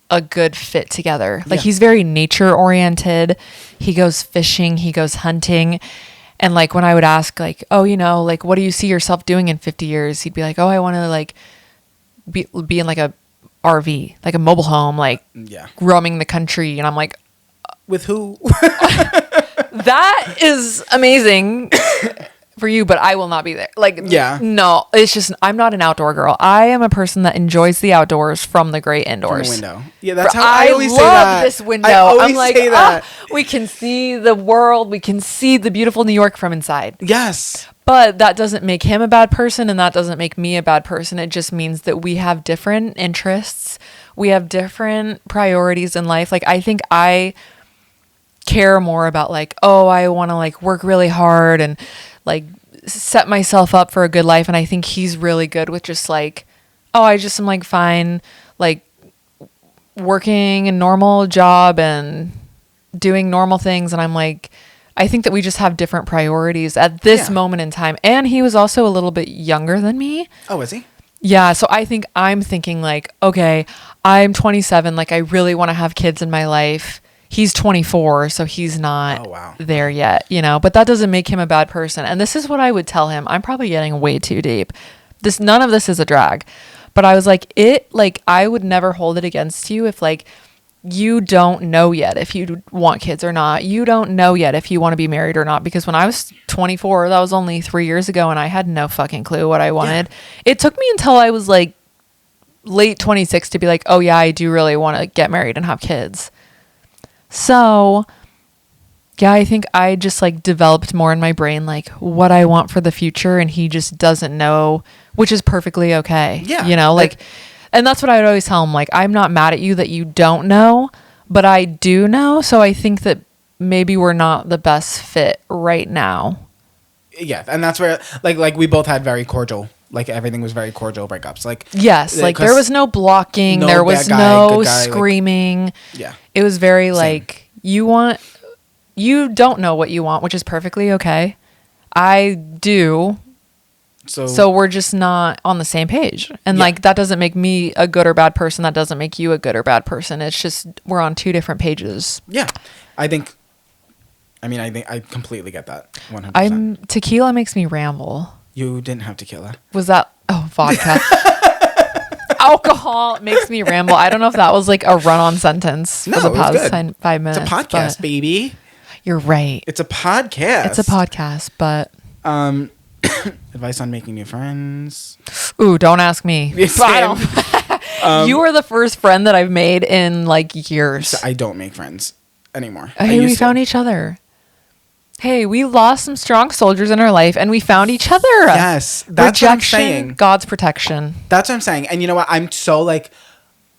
a good fit together. Like he's very nature oriented. He goes fishing, he goes hunting. And like when I would ask like, oh, you know, like what do you see yourself doing in 50 years? He'd be like, oh, I want to like be in like a RV, like a mobile home, like roaming the country. And I'm like, with who? That is amazing for you, but I will not be there. Like, no, it's just, I'm not an outdoor girl. I am a person that enjoys the outdoors from the great indoors. From the window. Yeah, that's how I always say that. I love this window. I always I'm like, say that. We can see the world. We can see the beautiful New York from inside. Yes. But that doesn't make him a bad person, and that doesn't make me a bad person. It just means that we have different interests. We have different priorities in life. Like, I think I care more about like, oh, I want to like work really hard and like set myself up for a good life. And I think he's really good with just like, oh, I just am like fine, like working a normal job and doing normal things. And I'm like, I think that we just have different priorities at this moment in time. And he was also a little bit younger than me. Oh, is he? Yeah. So I think I'm thinking like, okay, I'm 27. Like I really want to have kids in my life. He's 24, so he's not there yet, you know, but that doesn't make him a bad person. And this is what I would tell him. I'm probably getting way too deep. None of this is a drag, but I was like, I would never hold it against you if like, you don't know yet if you want kids or not. You don't know yet if you want to be married or not. Because when I was 24, that was only 3 years ago and I had no fucking clue what I wanted. Yeah. It took me until I was like late 26 to be like, oh yeah, I do really want to get married and have kids. So yeah, I think I just like developed more in my brain, like what I want for the future. And he just doesn't know, which is perfectly okay. Yeah. You know, like, and that's what I would always tell him. Like, I'm not mad at you that you don't know, but I do know. So I think that maybe we're not the best fit right now. Yeah. And that's where like we both had very cordial, like everything was very cordial breakups. Like, yes, like there was no blocking. There was no screaming. Like, yeah. It was very like, you don't know what you want, which is perfectly okay. I do. So we're just not on the same page. And like, that doesn't make me a good or bad person. That doesn't make you a good or bad person. It's just, we're on two different pages. Yeah. I think I completely get that. 100%. Tequila makes me ramble. You didn't have tequila. Was that, vodka. Alcohol makes me ramble. I don't know if that was like a run-on sentence for the past 5 minutes. It's a podcast, baby. You're right. It's a podcast. It's a podcast, but... advice on making new friends. Ooh, don't ask me. You are the first friend that I've made in like years. So I don't make friends anymore. Hey, we found each other. Hey, we lost some strong soldiers in our life and we found each other. Yes. That's what I'm saying. God's protection. That's what I'm saying. And you know what? I'm so like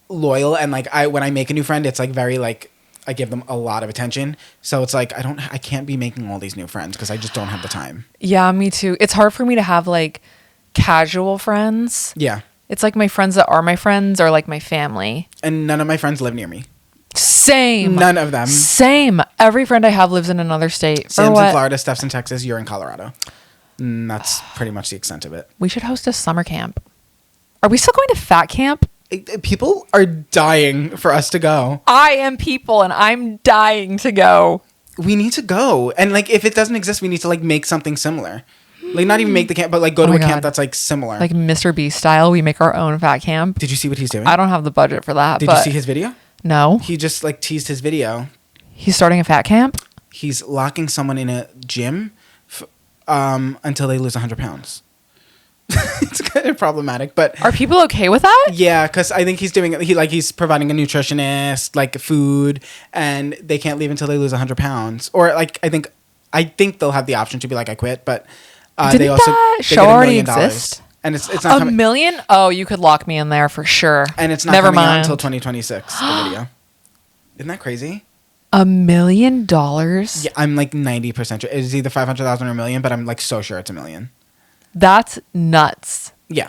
loyal and like when I make a new friend, it's like very like I give them a lot of attention. So it's like I can't be making all these new friends because I just don't have the time. Yeah, me too. It's hard for me to have like casual friends. Yeah. It's like my friends that are my friends are like my family. And none of my friends live near me. Same. None of them. Same. Every friend I have lives in another state. Sam's in Florida, Steph's in Texas, you're in Colorado. And that's pretty much the extent of it. We should host a summer camp. Are we still going to fat camp? People are dying for us to go. I am people and I'm dying to go. We need to go. And like if it doesn't exist, we need to like make something similar. Like not even make the camp, but like go to a camp that's like similar. Like Mr. Beast style, we make our own fat camp. Did you see what he's doing? I don't have the budget for that. Did you see his video? No. He just like teased his video. He's starting a fat camp? He's locking someone in a gym until they lose 100 pounds. It's kind of problematic, but are people okay with that? Yeah, because I think he's providing a nutritionist, like food, and they can't leave until they lose 100 pounds. Or like I think they'll have the option to be like I quit, but they also that show already exist? And it's not $1 million. Oh, you could lock me in there for sure. And it's not coming out until 2026. The video. Isn't that crazy? $1 million? Yeah, I'm like 90% sure. It's either 500,000 or $1 million, but I'm like so sure it's $1 million. That's nuts. Yeah.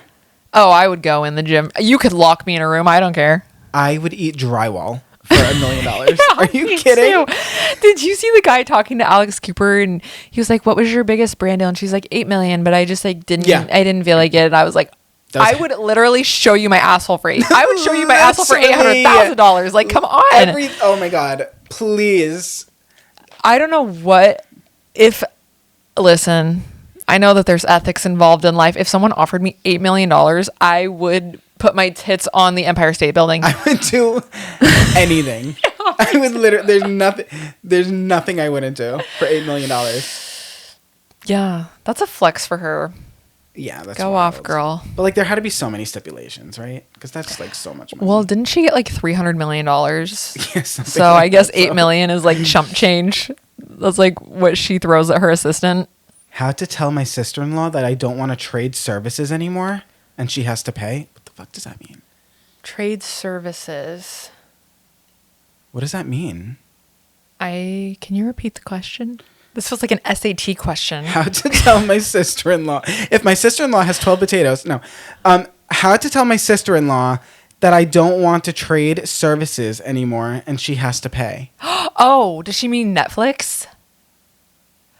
Oh, I would go in the gym. You could lock me in a room. I don't care. I would eat drywall for $1 million. Yeah, are you kidding? Too. Did you see the guy talking to Alex Cooper and he was like, "What was your biggest brand deal?" And she's like, $8 million. But I just like didn't. Yeah. I didn't feel like it. And I was like, I would literally show you my asshole for I would show you my asshole for $800,000. Like, come on. Oh my god, please. I don't know what if. Listen. I know that there's ethics involved in life. If someone offered me $8 million, I would put my tits on the Empire State Building. I would do anything. I would literally, there's nothing I wouldn't do for $8 million. Yeah, that's a flex for her. Yeah, that's go off, girl. But like, there had to be so many stipulations, right? Because that's like so much money. Well, didn't she get like $300 million? Yes. So I guess $8 million is like chump change. That's like what she throws at her assistant. How to tell my sister-in-law that I don't want to trade services anymore and she has to pay? What the fuck does that mean? Trade services. What does that mean? Can you repeat the question? This was like an SAT question. How to tell my sister-in-law. If my sister-in-law has 12 potatoes. No. How to tell my sister-in-law that I don't want to trade services anymore and she has to pay. Oh, does she mean Netflix?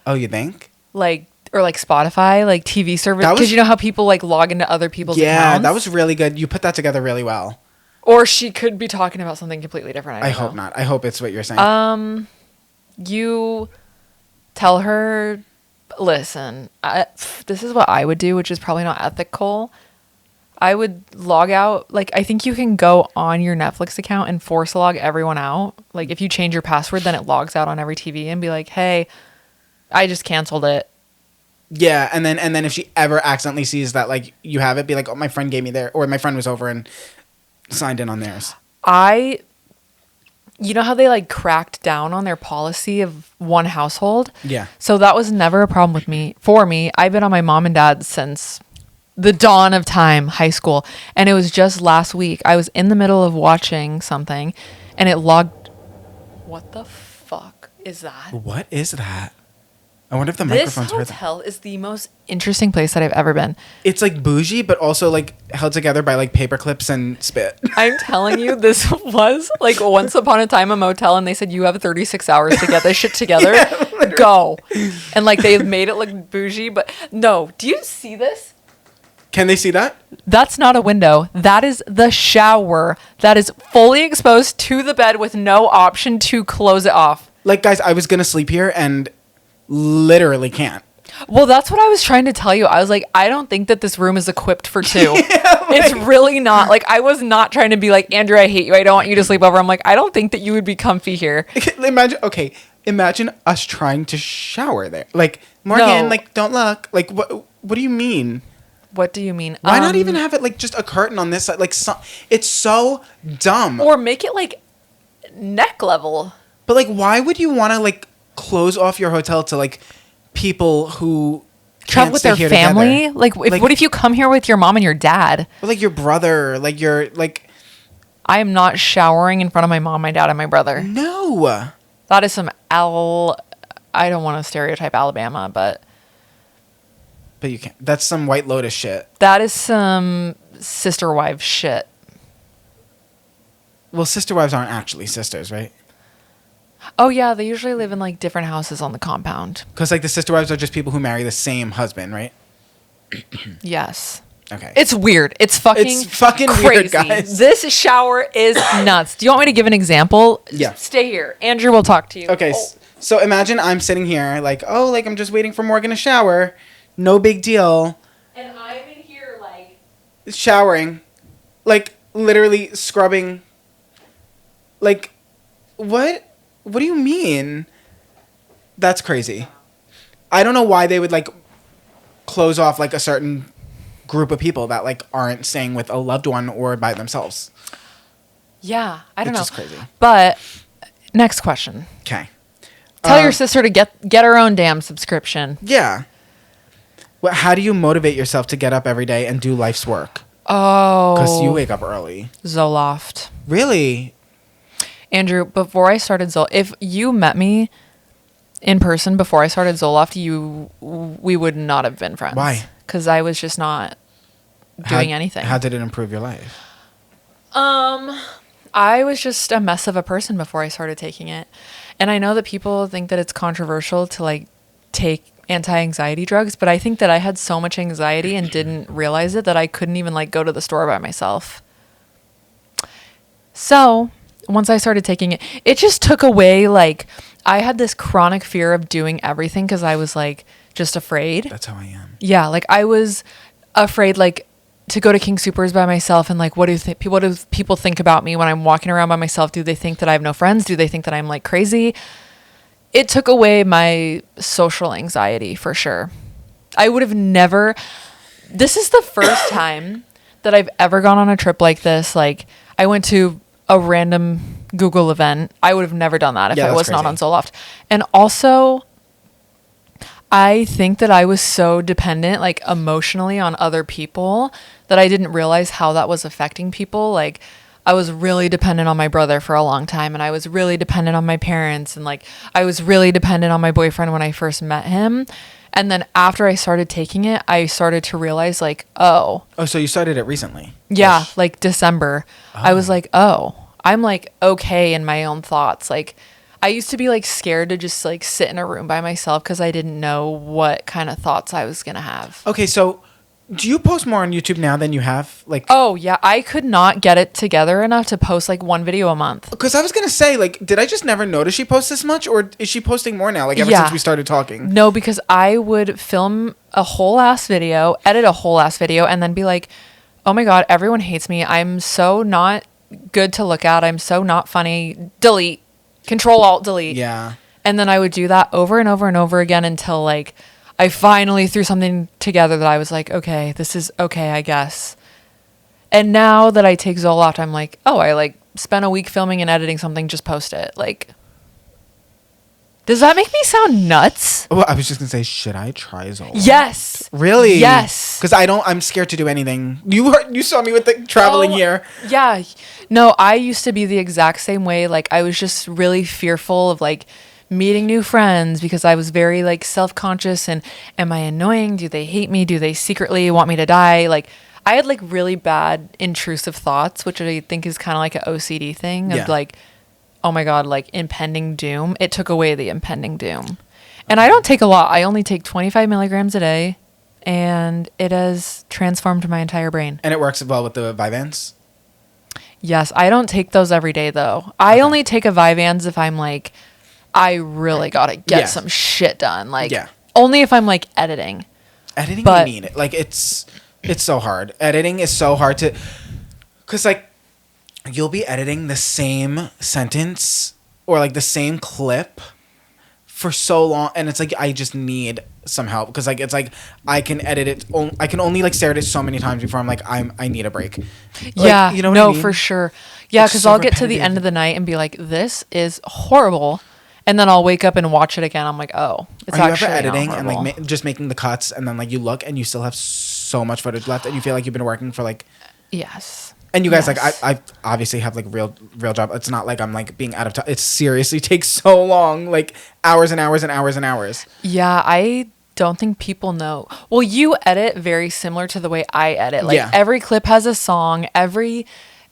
Oh, you think? like, or like Spotify, like TV service, That was- because you know how people like log into other people's Yeah, accounts? that was really good. You put that together really well. Or she could be talking about something completely different. I don't hope know. not. I hope it's what you're saying. You tell her, listen, this is what I would do, which is probably not ethical. I would log out. Like, I think you can go on your Netflix account and force log everyone out. Like, if you change your password, then it logs out on every TV and be like, hey, I just canceled it. Yeah, and then if she ever accidentally sees that like you have it, be like, oh, my friend gave me their, or my friend was over and signed in on theirs. You know how they like cracked down on their policy of one household? Yeah. So that was never a problem with me. For me, I've been on my mom and dad's since the dawn of time, high school. And it was just last week. I was in the middle of watching something and it logged. What the fuck is that? What is that? I wonder if the This microphone's heard that. hotel is the most interesting place that I've ever been. It's like bougie, but also like held together by like paper clips and spit. I'm telling you, this was like once upon a time a motel, and they said you have 36 hours to get this shit together. Go. And like they've made it look bougie, but no. Do you see this? Can they see that? That's not a window. That is the shower that is fully exposed to the bed with no option to close it off. Like, guys, I was gonna sleep here and literally can't. Well, that's what I was trying to tell you. I was like, I don't think that this room is equipped for two. It's really not. Like, I was not trying to be like, Andrew, I hate you. I don't want you to sleep over. I'm like, I don't think that you would be comfy here. Imagine us trying to shower there. Like, Morgan, No. like, don't look. Like, what do you mean? What do you mean? Why not even have it like just a curtain on this side? Like, it's so dumb. Or make it like neck level. But like, why would you want to like close off your hotel to like people who Travel can't with stay their here family? together? Like, what if you come here with your mom and your dad? Or like your brother, like your like. I am not showering in front of my mom, my dad, and my brother. No. That is some I don't want to stereotype Alabama, but you can't. That's some White Lotus shit. that is some sister wife shit. Well, sister wives aren't actually sisters, right? Oh yeah, they usually live in like different houses on the compound. Because like the sister wives are just people who marry the same husband, right? Yes. Okay. It's weird. It's fucking weird, crazy. guys. This shower is nuts. Do you want me to give an example? Yeah. Stay here. Andrew will talk to you. Okay. Oh. So imagine I'm sitting here like, oh, like I'm just waiting for Morgan to shower. No big deal. And I'm in here like Showering. Like literally scrubbing. Like, what? What do you mean? That's crazy. I don't know why they would like close off like a certain group of people that like aren't staying with a loved one or by themselves. yeah, I don't know. It's just crazy. But next question. Okay. Tell your sister to get her own damn subscription. Yeah. Well, how do you motivate yourself to get up every day and do life's work? Oh. Because you wake up early. Zoloft. Really? Andrew, before I started Zoloft, if you met me in person before I started Zoloft, we would not have been friends. Why? Because I was just not doing anything. How did it improve your life? I was just a mess of a person before I started taking it. And I know that people think that it's controversial to like take anti-anxiety drugs, but I think that I had so much anxiety and didn't realize it that I couldn't even like go to the store by myself. So once I started taking it, it just took away, like, I had this chronic fear of doing everything because I was like just afraid. That's how I am. Yeah, like I was afraid like to go to King Soopers by myself and like what do people think about me when I'm walking around by myself? Do they think that I have no friends? Do they think that I'm like crazy? It took away my social anxiety for sure. I would have never. This is the first time that I've ever gone on a trip like this. Like I went to a random Google event. I would have never done that if I was not on Zoloft. And also, I think that I was so dependent, like emotionally, on other people that I didn't realize how that was affecting people. Like, I was really dependent on my brother for a long time, and I was really dependent on my parents, and like, I was really dependent on my boyfriend when I first met him. And then after I started taking it, I started to realize, like, oh. Oh, so you started it recently? Yeah, like December. I was like, oh, I'm like okay in my own thoughts. Like, I used to be like scared to just like sit in a room by myself because I didn't know what kind of thoughts I was going to have. Okay, so do you post more on YouTube now than you have? Like, Oh, yeah. I could not get it together enough to post like one video a month. because I was going to say, like, did I just never notice she posts this much? Or is she posting more now, like, ever since we started talking? No, because I would film a whole ass video, edit a whole ass video, and then be like, oh my God, everyone hates me. I'm so not good to look at. I'm so not funny. Delete. Control Alt Delete. Yeah. And then I would do that over and over and over again until like I finally threw something together that I was like, okay, this is okay, I guess. And now that I take Zoloft, I'm like, oh, I like spent a week filming and editing something, just post it. Like, does that make me sound nuts? Well, I was just going to say, should I try Zoloft? Yes. Really? Yes. Because I'm scared to do anything. You saw me with the traveling here. Yeah. No, I used to be the exact same way. Like, I was just really fearful of like meeting new friends because I was very like self-conscious and am I annoying? Do they hate me? Do they secretly want me to die? Like, I had like really bad intrusive thoughts, which I think is kind of like an OCD thing of like, oh my God, like impending doom. It took away the impending doom. And I don't take a lot. I only take 25 milligrams a day, and it has transformed my entire brain. And it works well with the Vyvanse? Yes, I don't take those every day, though. I only take a Vyvanse if I'm like, I really got to get some shit done. Like, only if I'm like editing. Editing, you need it. Like, it's so hard. Editing is so hard to... Because, like, you'll be editing the same sentence or like the same clip for so long, and it's like I just need some help because like it's like I can edit it. I can only like stare at it so many times before I'm like I need a break. Like, you know what I mean? For sure. Yeah, because I'll get to the end of the night and be like, this is horrible, and then I'll wake up and watch it again. I'm like, oh, it's actually Are you ever editing not and like just making the cuts, and then like you look and you still have so much footage left, and you feel like you've been working for like And you guys, like, I obviously have, like, real job. It's not like I'm, like, being out of time. It seriously takes so long, like, hours and hours and hours and hours. Yeah, I don't think people know. Well, you edit very similar to the way I edit. Like, every clip has a song. Every,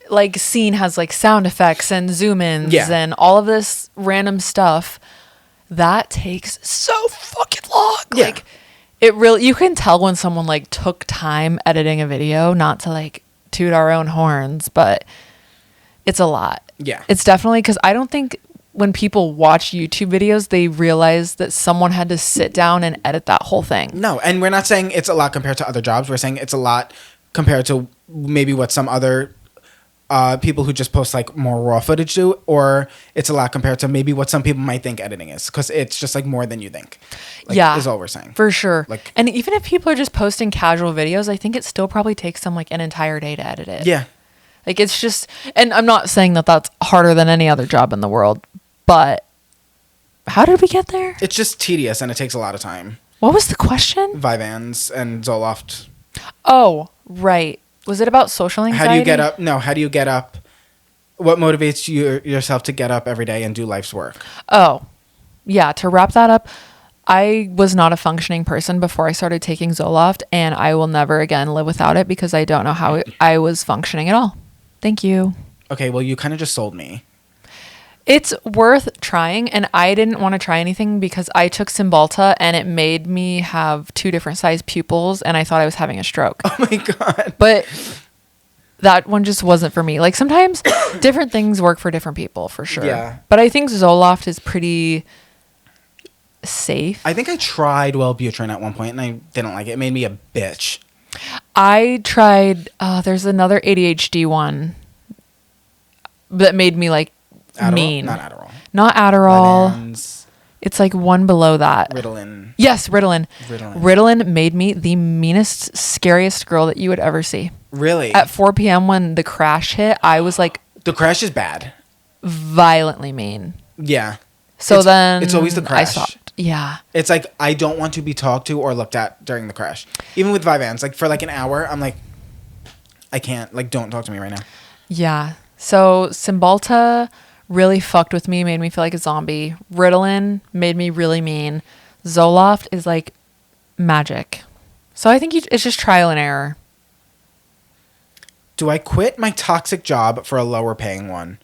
like, scene has, like, sound effects and zoom-ins and all of this random stuff. That takes so fucking long. Yeah. Like, it really... You can tell when someone, like, took time editing a video, not to, like... toot our own horns, but it's a lot. Yeah. It's definitely because I don't think when people watch YouTube videos, they realize that someone had to sit down and edit that whole thing. No, and we're not saying it's a lot compared to other jobs. We're saying it's a lot compared to maybe what some other people who just post like more raw footage do, or it's a lot compared to maybe what some people might think editing is, because it's just like more than you think. Like, is all we're saying. For sure. Like, and even if people are just posting casual videos, I think it still probably takes them like an entire day to edit it. Yeah. Like, it's just, and I'm not saying that that's harder than any other job in the world, but how did we get there? It's just tedious and it takes a lot of time. What was the question? Vyvanse and Zoloft. Oh, right. Was it about social anxiety? How do you get up? No, how do you get up? What motivates yourself to get up every day and do life's work? Oh, yeah. To wrap that up, I was not a functioning person before I started taking Zoloft, and I will never again live without it because I don't know how I was functioning at all. Thank you. Okay, well, you kind of just sold me. It's worth trying, and I didn't want to try anything because I took Cymbalta, and it made me have 2 different sized pupils, and I thought I was having a stroke. Oh my God. But that one just wasn't for me. Like, sometimes different things work for different people, for sure. Yeah. But I think Zoloft is pretty safe. I think I tried Wellbutrin at one point, and I didn't like it. It made me a bitch. I tried, there's another ADHD one that made me, like, Adderall? mean. Not Adderall. Not Adderall. Vyvanse. It's like one below that. Ritalin. Yes, Ritalin. Ritalin made me the meanest, scariest girl that you would ever see. Really? At 4 p.m. when the crash hit, I was like... The crash is bad. Violently mean. Yeah. So then... It's always the crash. I stopped. Yeah. It's like, I don't want to be talked to or looked at during the crash. Even with Vyvanse, like for like an hour, I'm like, I can't. Like, don't talk to me right now. Yeah. So Cymbalta really fucked with me, made me feel like a zombie. Ritalin made me really mean. Zoloft is like magic. So I think it's just trial and error. Do I quit my toxic job for a lower paying one?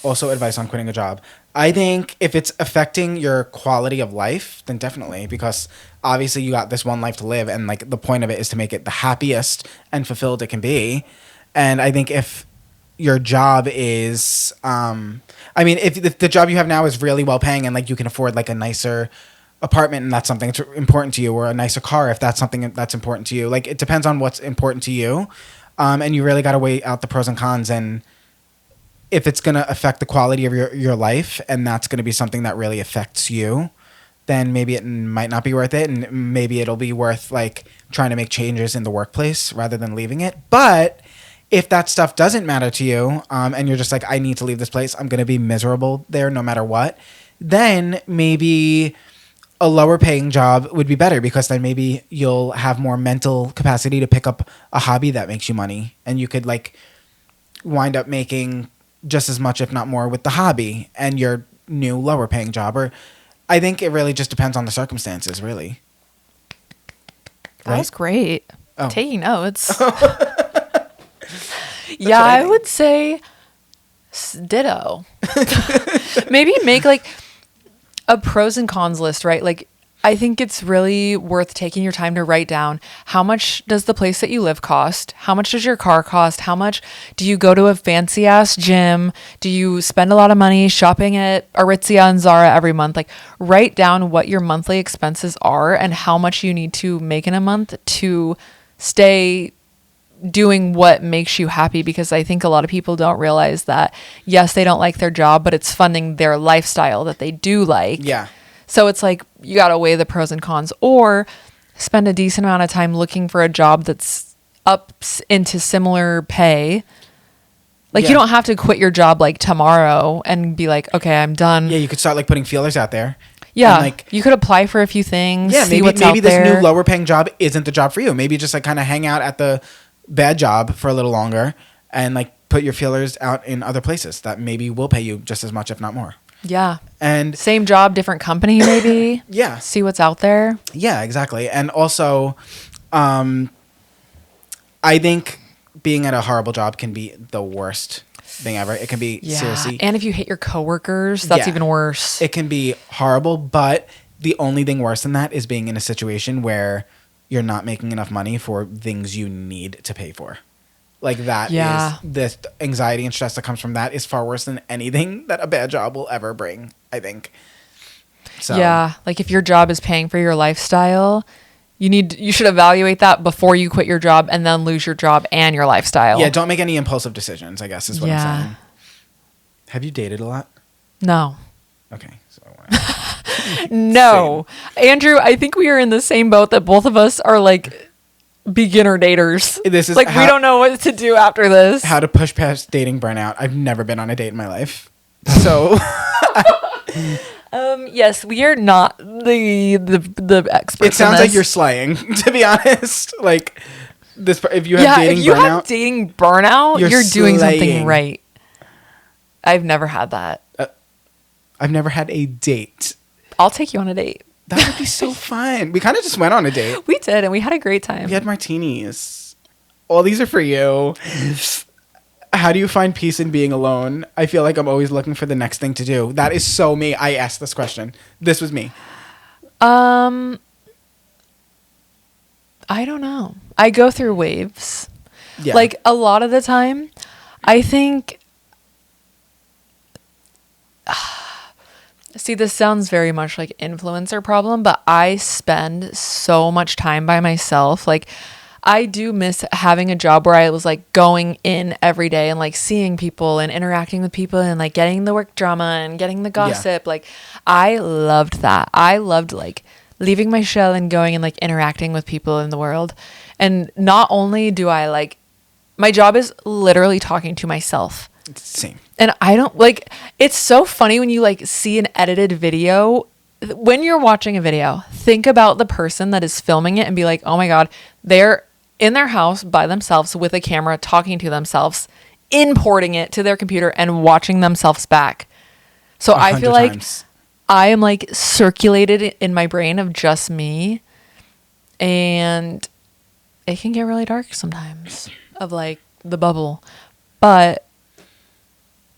also advice on quitting a job. I think if it's affecting your quality of life, then definitely, because obviously you got this one life to live, and like the point of it is to make it the happiest and fulfilled it can be. And I think if your job is, I mean, if the job you have now is really well paying and like you can afford like a nicer apartment and that's something that's important to you, or a nicer car if that's something that's important to you, like it depends on what's important to you, and you really got to weigh out the pros and cons. And if it's going to affect the quality of your life and that's going to be something that really affects you, then maybe it might not be worth it. And maybe it'll be worth like trying to make changes in the workplace rather than leaving it. But if that stuff doesn't matter to you, and you're just like, I need to leave this place, I'm going to be miserable there no matter what, then maybe a lower paying job would be better, because then maybe you'll have more mental capacity to pick up a hobby that makes you money, and you could like wind up making just as much, if not more, with the hobby and your new lower paying job. Or I think it really just depends on the circumstances, really. That was great. Oh. Taking notes. Yeah, I would say ditto. Maybe make like a pros and cons list, right? Like, I think it's really worth taking your time to write down, how much does the place that you live cost? How much does your car cost? How much do you go to a fancy ass gym? Do you spend a lot of money shopping at Aritzia and Zara every month? Like, write down what your monthly expenses are and how much you need to make in a month to stay doing what makes you happy. Because I think a lot of people don't realize that, yes, they don't like their job, but it's funding their lifestyle that they do like. Yeah. So it's like, you got to weigh the pros and cons, or spend a decent amount of time looking for a job that's up into similar pay. Like, you don't have to quit your job like tomorrow and be like, okay, I'm done. Yeah, you could start like putting feelers out there. Yeah, and, like, you could apply for a few things. Yeah, see what's out maybe this there. new lower paying job isn't the job for you. Maybe just like kind of hang out at the bad job for a little longer and like put your feelers out in other places that maybe will pay you just as much, if not more. Yeah. And same job, different company, maybe. Yeah. See what's out there. Yeah, exactly. And also, I think being at a horrible job can be the worst thing ever. It can be seriously. And if you hate your coworkers, that's even worse. It can be horrible, but the only thing worse than that is being in a situation where you're not making enough money for things you need to pay for. Like that is the anxiety and stress that comes from that is far worse than anything that a bad job will ever bring, I think. So yeah, like if your job is paying for your lifestyle, you should evaluate that before you quit your job and then lose your job and your lifestyle. Yeah, don't make any impulsive decisions, I guess is what I'm saying. Have you dated a lot? No. Okay. So no. Andrew, I think we are in the same boat that both of us are like beginner daters. This is like, we don't know what to do after this. How to push past dating burnout. I've never been on a date in my life. So yes, we are not the experts. It sounds like you're slaying, to be honest. Like this, if you have dating burnout, you're doing something slaying. right. I've never had that. I've never had a date. I'll take you on a date. That would be so fun. We kind of just went on a date. We did, and we had a great time. We had martinis. All these are for you. How do you find peace in being alone? I feel like I'm always looking for the next thing to do. That is so me. I asked this question. This was me. I don't know. I go through waves. Yeah. Like, a lot of the time, I think... See, this sounds very much like influencer problem, but I spend so much time by myself. Like, I do miss having a job where I was like going in every day and like seeing people and interacting with people and like getting the work drama and getting the gossip. Like, I loved that. I loved like leaving my shell and going and like interacting with people in the world. And not only do I like, my job is literally talking to myself. Same. And I don't like, it's so funny when you like see an edited video. When you're watching a video, think about the person that is filming it and be like, oh my God, they're in their house by themselves with a camera talking to themselves, importing it to their computer and watching themselves back. So I feel like I am like circulated in my brain of just me, and it can get really dark sometimes of like the bubble. But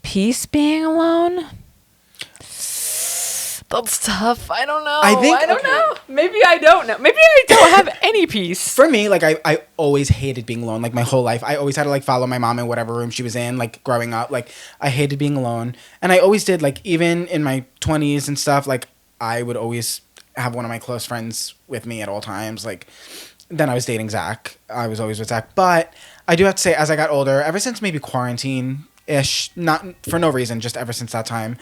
peace being alone. That's tough. I don't know. I don't know. Maybe I don't know. Maybe I don't have any peace. For me, like I always hated being alone. Like my whole life, I always had to like follow my mom in whatever room she was in. Like growing up, like I hated being alone, and I always did. Like even in my 20s and stuff, like I would always have one of my close friends with me at all times. Like then I was dating Zach. I was always with Zach, but I do have to say, as I got older, ever since maybe quarantine-ish, not for no reason, just ever since that time.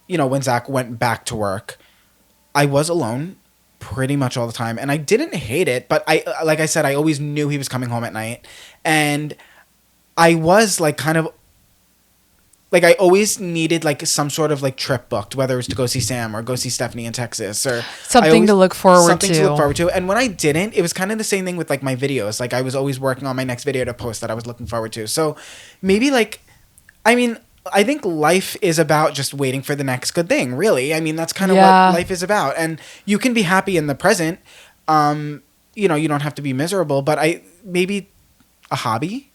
You know, when Zach went back to work, I was alone pretty much all the time. And I didn't hate it, but like I said, I always knew he was coming home at night. And I was like kind of, like I always needed like some sort of like trip booked, whether it was to go see Sam or go see Stephanie in Texas or something to look forward to. And when I didn't, it was kind of the same thing with like my videos. Like I was always working on my next video to post that I was looking forward to. So maybe like, I mean, I think life is about just waiting for the next good thing, really. I mean, that's kind of what life is about. And you can be happy in the present. You know, you don't have to be miserable, but maybe a hobby.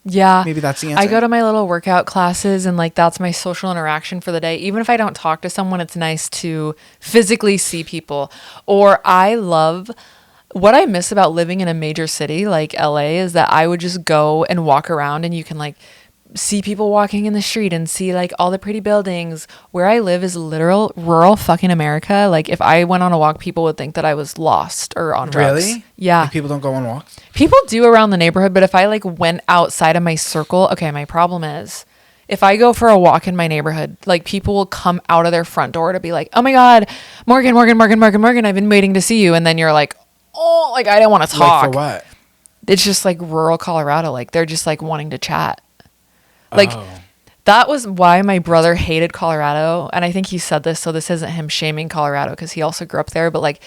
Yeah. Maybe that's the answer. I go to my little workout classes and like that's my social interaction for the day. Even if I don't talk to someone, it's nice to physically see people. Or what I miss about living in a major city like LA is that I would just go and walk around and you can like see people walking in the street and see like all the pretty buildings. Where I live is literal rural fucking America. Like if I went on a walk, people would think that I was lost or on drugs. Really? Yeah. Like people don't go on walks? People do around the neighborhood, but if I like went outside of my circle, okay, my problem is if I go for a walk in my neighborhood, like people will come out of their front door to be like, oh my God, Morgan, I've been waiting to see you. And then you're like, oh, like I didn't want to talk. Like for what? It's just like rural Colorado. Like they're just like wanting to chat. Like that was why my brother hated Colorado. And I think he said this, so this isn't him shaming Colorado because he also grew up there. But like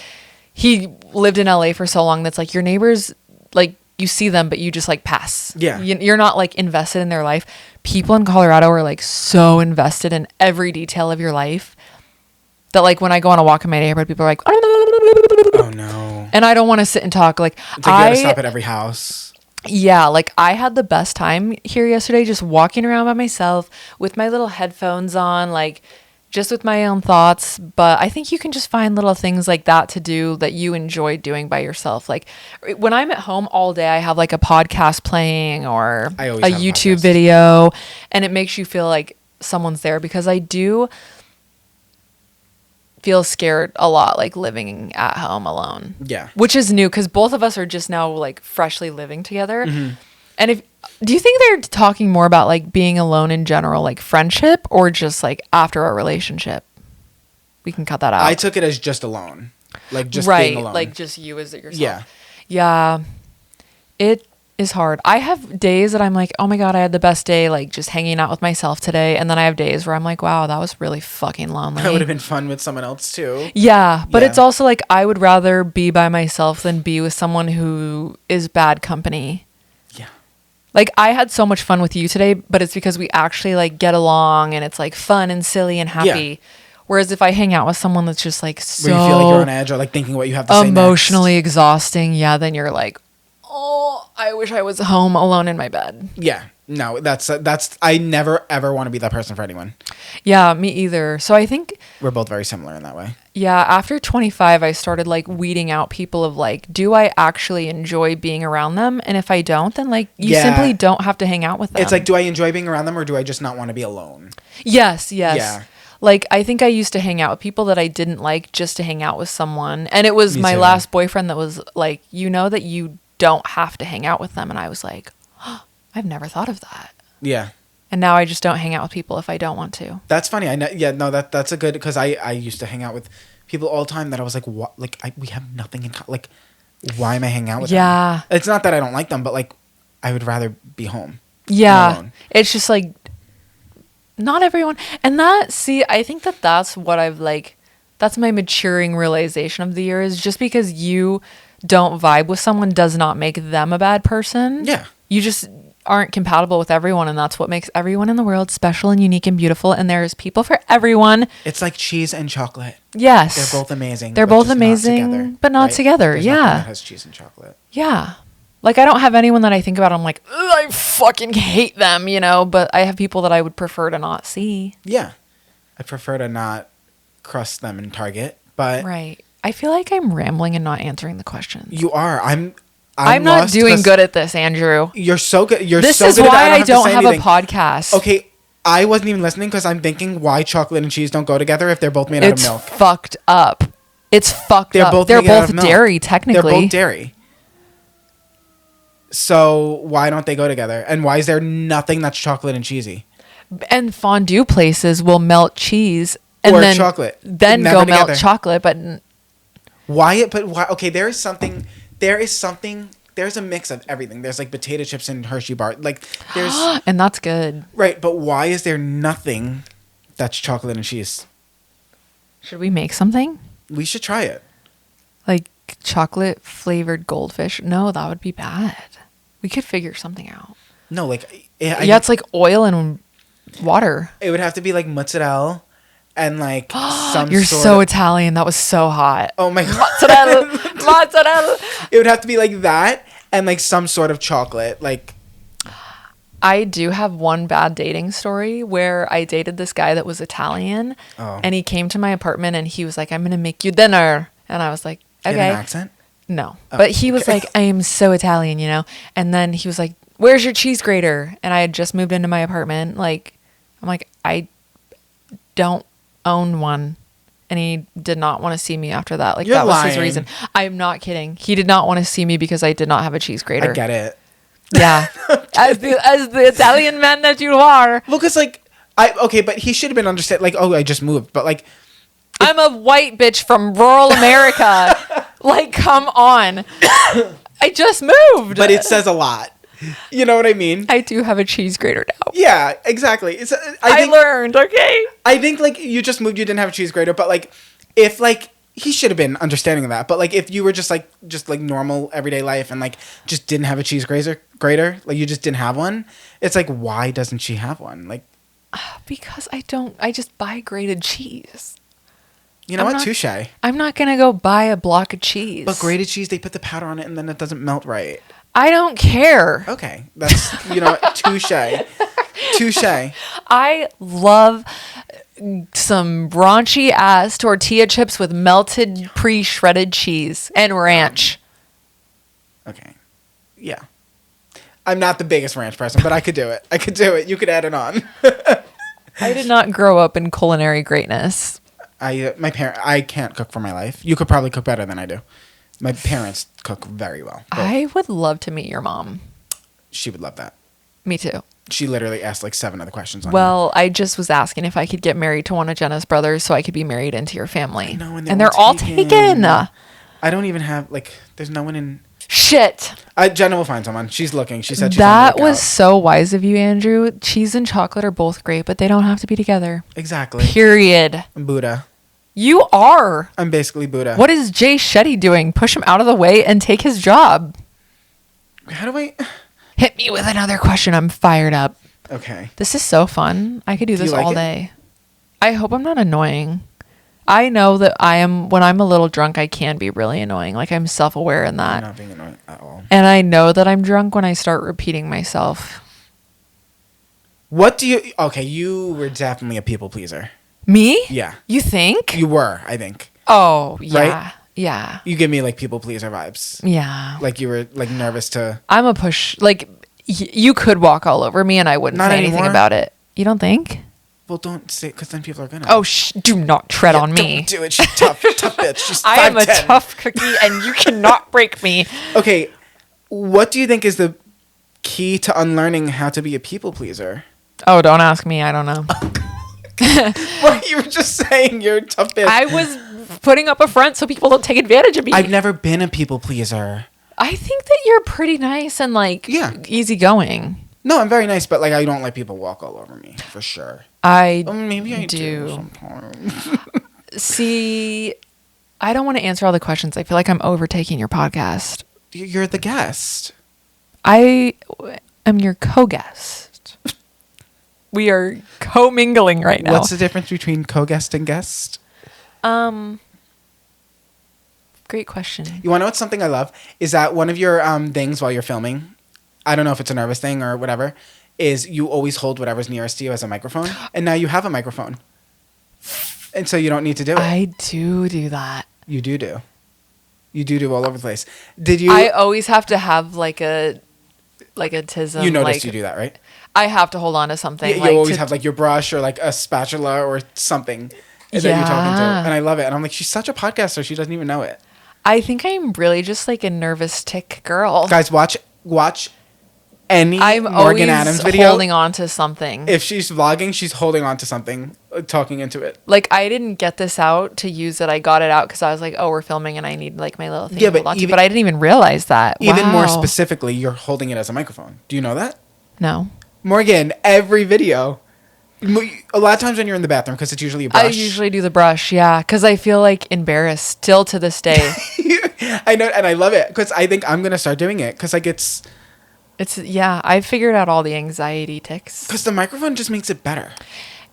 he lived in LA for so long that's like your neighbors, like you see them, but you just like pass. Yeah. You're not like invested in their life. People in Colorado are like so invested in every detail of your life that like when I go on a walk in my neighborhood, people are like, oh no. And I don't want to sit and talk. Like, it's like you gotta stop at every house. Yeah, like I had the best time here yesterday just walking around by myself with my little headphones on, like just with my own thoughts. But I think you can just find little things like that to do that you enjoy doing by yourself. Like when I'm at home all day, I have like a podcast playing or a YouTube video, and it makes you feel like someone's there because I do feel scared a lot, like living at home alone. Yeah. Which is new because both of us are just now like freshly living together. Mm-hmm. And do you think they're talking more about like being alone in general, like friendship, or just like after a relationship? We can cut that out. I took it as just alone. Like just being alone. Like just you as yourself. Yeah. Yeah. It is hard. I have days that I'm like, oh my God, I had the best day, like just hanging out with myself today. And then I have days where I'm like, wow, that was really fucking lonely. That would have been fun with someone else too. Yeah. But it's also like, I would rather be by myself than be with someone who is bad company. Yeah. Like I had so much fun with you today, but it's because we actually like get along and it's like fun and silly and happy. Yeah. Whereas if I hang out with someone that's just like so where you feel like you're on edge or like thinking what you have to say emotionally exhausting, yeah, then you're like, oh, I wish I was home alone in my bed. Yeah. No, that's I never ever want to be that person for anyone. Yeah, me either. So I think we're both very similar in that way. Yeah, after 25, I started like weeding out people of like, do I actually enjoy being around them? And if I don't, then like you simply don't have to hang out with them. It's like, do I enjoy being around them or do I just not want to be alone? Yes. Yeah. Like, I think I used to hang out with people that I didn't like just to hang out with someone. And it was my last boyfriend that was like, you know that you don't have to hang out with them. And I was like, oh, I've never thought of that. Yeah. And now I just don't hang out with people if I don't want to. That's funny. I know. Yeah, no, that's a good, because I used to hang out with people all the time that I was like, what? Like, we have nothing in common. Like, why am I hanging out with them? Yeah. It's not that I don't like them, but like, I would rather be home. Yeah. It's just like, not everyone. And I think that's what I've like, that's my maturing realization of the year is just because you don't vibe with someone does not make them a bad person. Yeah. You just aren't compatible with everyone, and that's what makes everyone in the world special and unique and beautiful, and there's people for everyone. It's like cheese and chocolate. Yes. They're both amazing. They're both amazing, but not together. There's yeah. nothing that has cheese and chocolate. Yeah. Like, I don't have anyone that I think about. I'm like, "Ugh, I fucking hate them, you know? But I have people that I would prefer to not see. Yeah. I prefer to not cross them in Target, but Right. I feel like I'm rambling and not answering the questions. you are. I'm not lost doing 'cause good at this, Andrew. You're so good. This so is good at why that, I to don't say have anything. a podcast. Okay, I wasn't even listening because I'm thinking why chocolate and cheese don't go together if they're both made out of It's milk. fucked up. It's fucked They're up. both They're made out both of milk. dairy, technically. They're both dairy. So why don't they go together? And why is there nothing that's chocolate and cheesy? And fondue places will melt cheese and Or then chocolate. then Never go melt together. chocolate. But Why? But why? Okay, there is something. There's a mix of everything. There's like potato chips and Hershey bar. Like there's and that's good. right. But why is there nothing that's chocolate and cheese? Should we make something We should try it. like chocolate flavored goldfish? No, that would be bad. We could figure something out. No, like Yeah, it's like oil and water. it would have to be like mozzarella and like some. You're sort so of, Italian. That was so hot. oh my god! Mozzarella, mozzarella. It would have to be like that and like some sort of chocolate. Like I do have one bad dating story where I dated this guy that was Italian, Oh. and he came to my apartment and he was like, "I'm gonna make you dinner," and I was like, in "Okay." an accent. No, Oh, but he was okay. like, "I am so Italian," you know. And then he was like, "Where's your cheese grater?" And I had just moved into my apartment. Like, I'm like, I don't own one. And he did not want to see me after that. Like, You're that was his lying. reason. I'm not kidding. He did not want to see me because I did not have a cheese grater. I get it. Yeah. as the Italian man that you are. Well, because like but he should have been understand. Like, oh, I just moved, but like. I'm a white bitch from rural America. Like, come on. I just moved. But it says a lot. You know what I mean? I do have a cheese grater now. Yeah, exactly. It's I learned, okay? I think like you just moved, you didn't have a cheese grater, but like if like he should have been understanding of that. But like if you were just like normal everyday life and like just didn't have a cheese grater, like you just didn't have one, it's like why doesn't she have one? Like Because I just buy grated cheese. you know I'm what? not- Touche. I'm not going to go buy a block of cheese. But grated cheese, they put the powder on it and then it doesn't melt right. I don't care. Okay, that's you know what? Touche. Touche. I love some raunchy ass tortilla chips with melted pre-shredded cheese and ranch. Okay. Yeah. I'm not the biggest ranch person, but I could do it. I could do it. You could add it on. I did not grow up in culinary greatness. I can't cook for my life. You could probably cook better than I do. My parents cook very well. I would love to meet your mom. She would love that. Me too. She literally asked like 7 other questions on Well, I just was asking if I could get married to one of Jenna's brothers so I could be married into your family. I know, and and they're they're all taken. I don't even have like there's no one in Shit. Jenna will find someone. She's looking. She said she's That was so wise of you, Andrew. Cheese and chocolate are both great, but they don't have to be together. Exactly. Period. I'm Buddha. You are. I'm basically Buddha. What is Jay Shetty doing? Push him out of the way and take his job. How do I Hit me with another question. I'm fired up. Okay. This is so fun. I could do Do this you like all it? day. I hope I'm not annoying. I know that when I'm a little drunk, I can be really annoying. Like, I'm self-aware in I'm that. not being annoying at all. And I know that I'm drunk when I start repeating myself. What do you Okay, you were definitely a people pleaser. Me? Yeah. You think? You were, I think. Oh, yeah. Right? Yeah. You give me like people pleaser vibes. Yeah. Like you were like nervous to I'm a push. Like, you could walk all over me and I wouldn't Not say anything anymore? about it. You don't think? Well, don't say because then people are gonna. Oh, do not tread Yeah, on me. Don't do it. She's tough, tough bitch. She's 5'10". I am a tough cookie and you cannot break me. Okay, what do you think is the key to unlearning how to be a people pleaser? Oh, don't ask me. I don't know. Well, you were just saying you're a tough bitch. I was putting up a front so people don't take advantage of me. I've never been a people pleaser. I think that you're pretty nice and like easygoing. No, I'm very nice, but like I don't let people walk all over me for sure. Maybe I do sometimes. See, I don't want to answer all the questions. I feel like I'm overtaking your podcast. You're the guest. I am your co-guest. We are co-mingling right now. What's the difference between co-guest and guest? Great question. You want to know what's something I love? Is that one of your things while you're filming, I don't know if it's a nervous thing or whatever, is you always hold whatever's nearest to you as a microphone. And now you have a microphone. And so you don't need to do it. I do that. You do. You do all over the place. Did you? I always have to have like a tism. You noticed like, you do that, right? I have to hold on to something. You always have like your brush or like a spatula or something that you're talking to. And I love it. And I'm like, she's such a podcaster. She doesn't even know it. I think I'm really just like a nervous tick girl. Guys, watch any I'm Morgan Adams video. Holding on to something. If she's vlogging, she's holding on to something, talking into it. Like, I didn't get this out to use it. I got it out because I was like, oh, we're filming and I need like my little thing to hold on to. But I didn't even realize that. Even more specifically, you're holding it as a microphone. Do you know that? No. Morgan, every video. A lot of times when you're in the bathroom, because it's usually a brush. I usually do the brush, yeah, because I feel like embarrassed still to this day. I know, and I love it because I think I'm going to start doing it because like it's yeah, I figured out all the anxiety tics. Because the microphone just makes it better.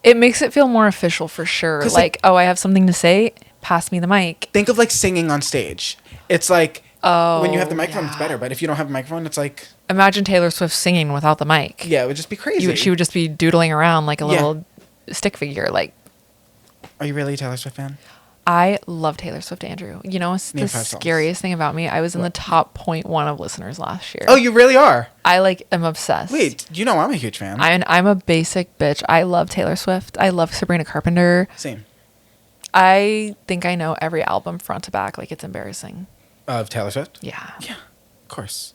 It makes it feel more official for sure. Like, oh, I have something to say. Pass me the mic. Think of like singing on stage. It's like when you have the microphone, it's better. But if you don't have a microphone, it's like imagine Taylor Swift singing without the mic. Yeah, it would just be crazy. She would just be doodling around like a little stick figure. Like, are you really a Taylor Swift fan? I love Taylor Swift, Andrew. You know what's the scariest thing about me? I was in the top 0.1 of listeners last year. Oh, you really are? I like am obsessed. Wait, you know I'm a huge fan. I'm a basic bitch. I love Taylor Swift. I love Sabrina Carpenter. Same. I think I know every album front to back. Like, it's embarrassing. Of Taylor Swift? Yeah. Yeah, of course.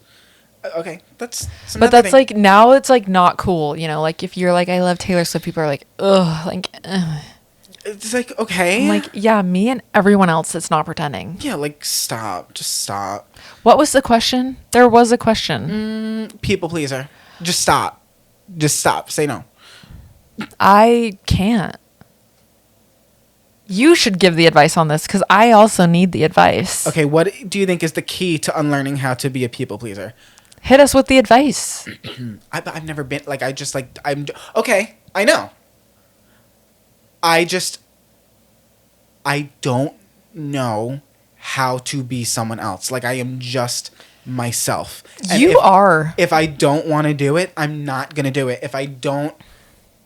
Okay, that's... But that's like, now it's like not cool. You know, like if you're like, I love Taylor Swift, people are like, ugh, like, ugh. It's like, okay. I'm like, yeah, me and everyone else that's not pretending. Yeah, like, stop. Just stop. What was the question? There was a question. People pleaser. Just stop. Just stop. Say no. I can't. You should give the advice on this because I also need the advice. Okay, what do you think is the key to unlearning how to be a people pleaser? Hit us with the advice. I've never been, like, I just, like, okay, I know. I don't know how to be someone else. Like, I am just myself. And if I don't want to do it, I'm not going to do it. If I don't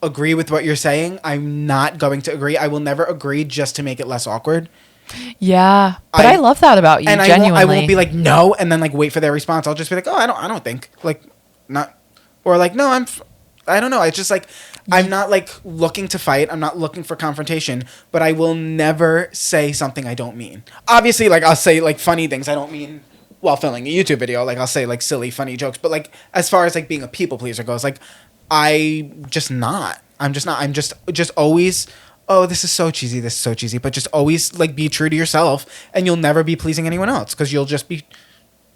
agree with what you're saying, I'm not going to agree. I will never agree just to make it less awkward. Yeah, but I love that about you, and genuinely. I won't be like, no, and then, like, wait for their response. I'll just be like, oh, I don't think. Like, not... Or, like, no, I don't know. It's just, like... I'm not, like, looking to fight. I'm not looking for confrontation. But I will never say something I don't mean. Obviously, like, I'll say, like, funny things I don't mean while filming a YouTube video. Like, I'll say, like, silly, funny jokes. But, like, as far as, like, being a people pleaser goes, like, I'm just not. I'm just always, oh, this is so cheesy. This is so cheesy. But just always, like, be true to yourself. And you'll never be pleasing anyone else. Because you'll just be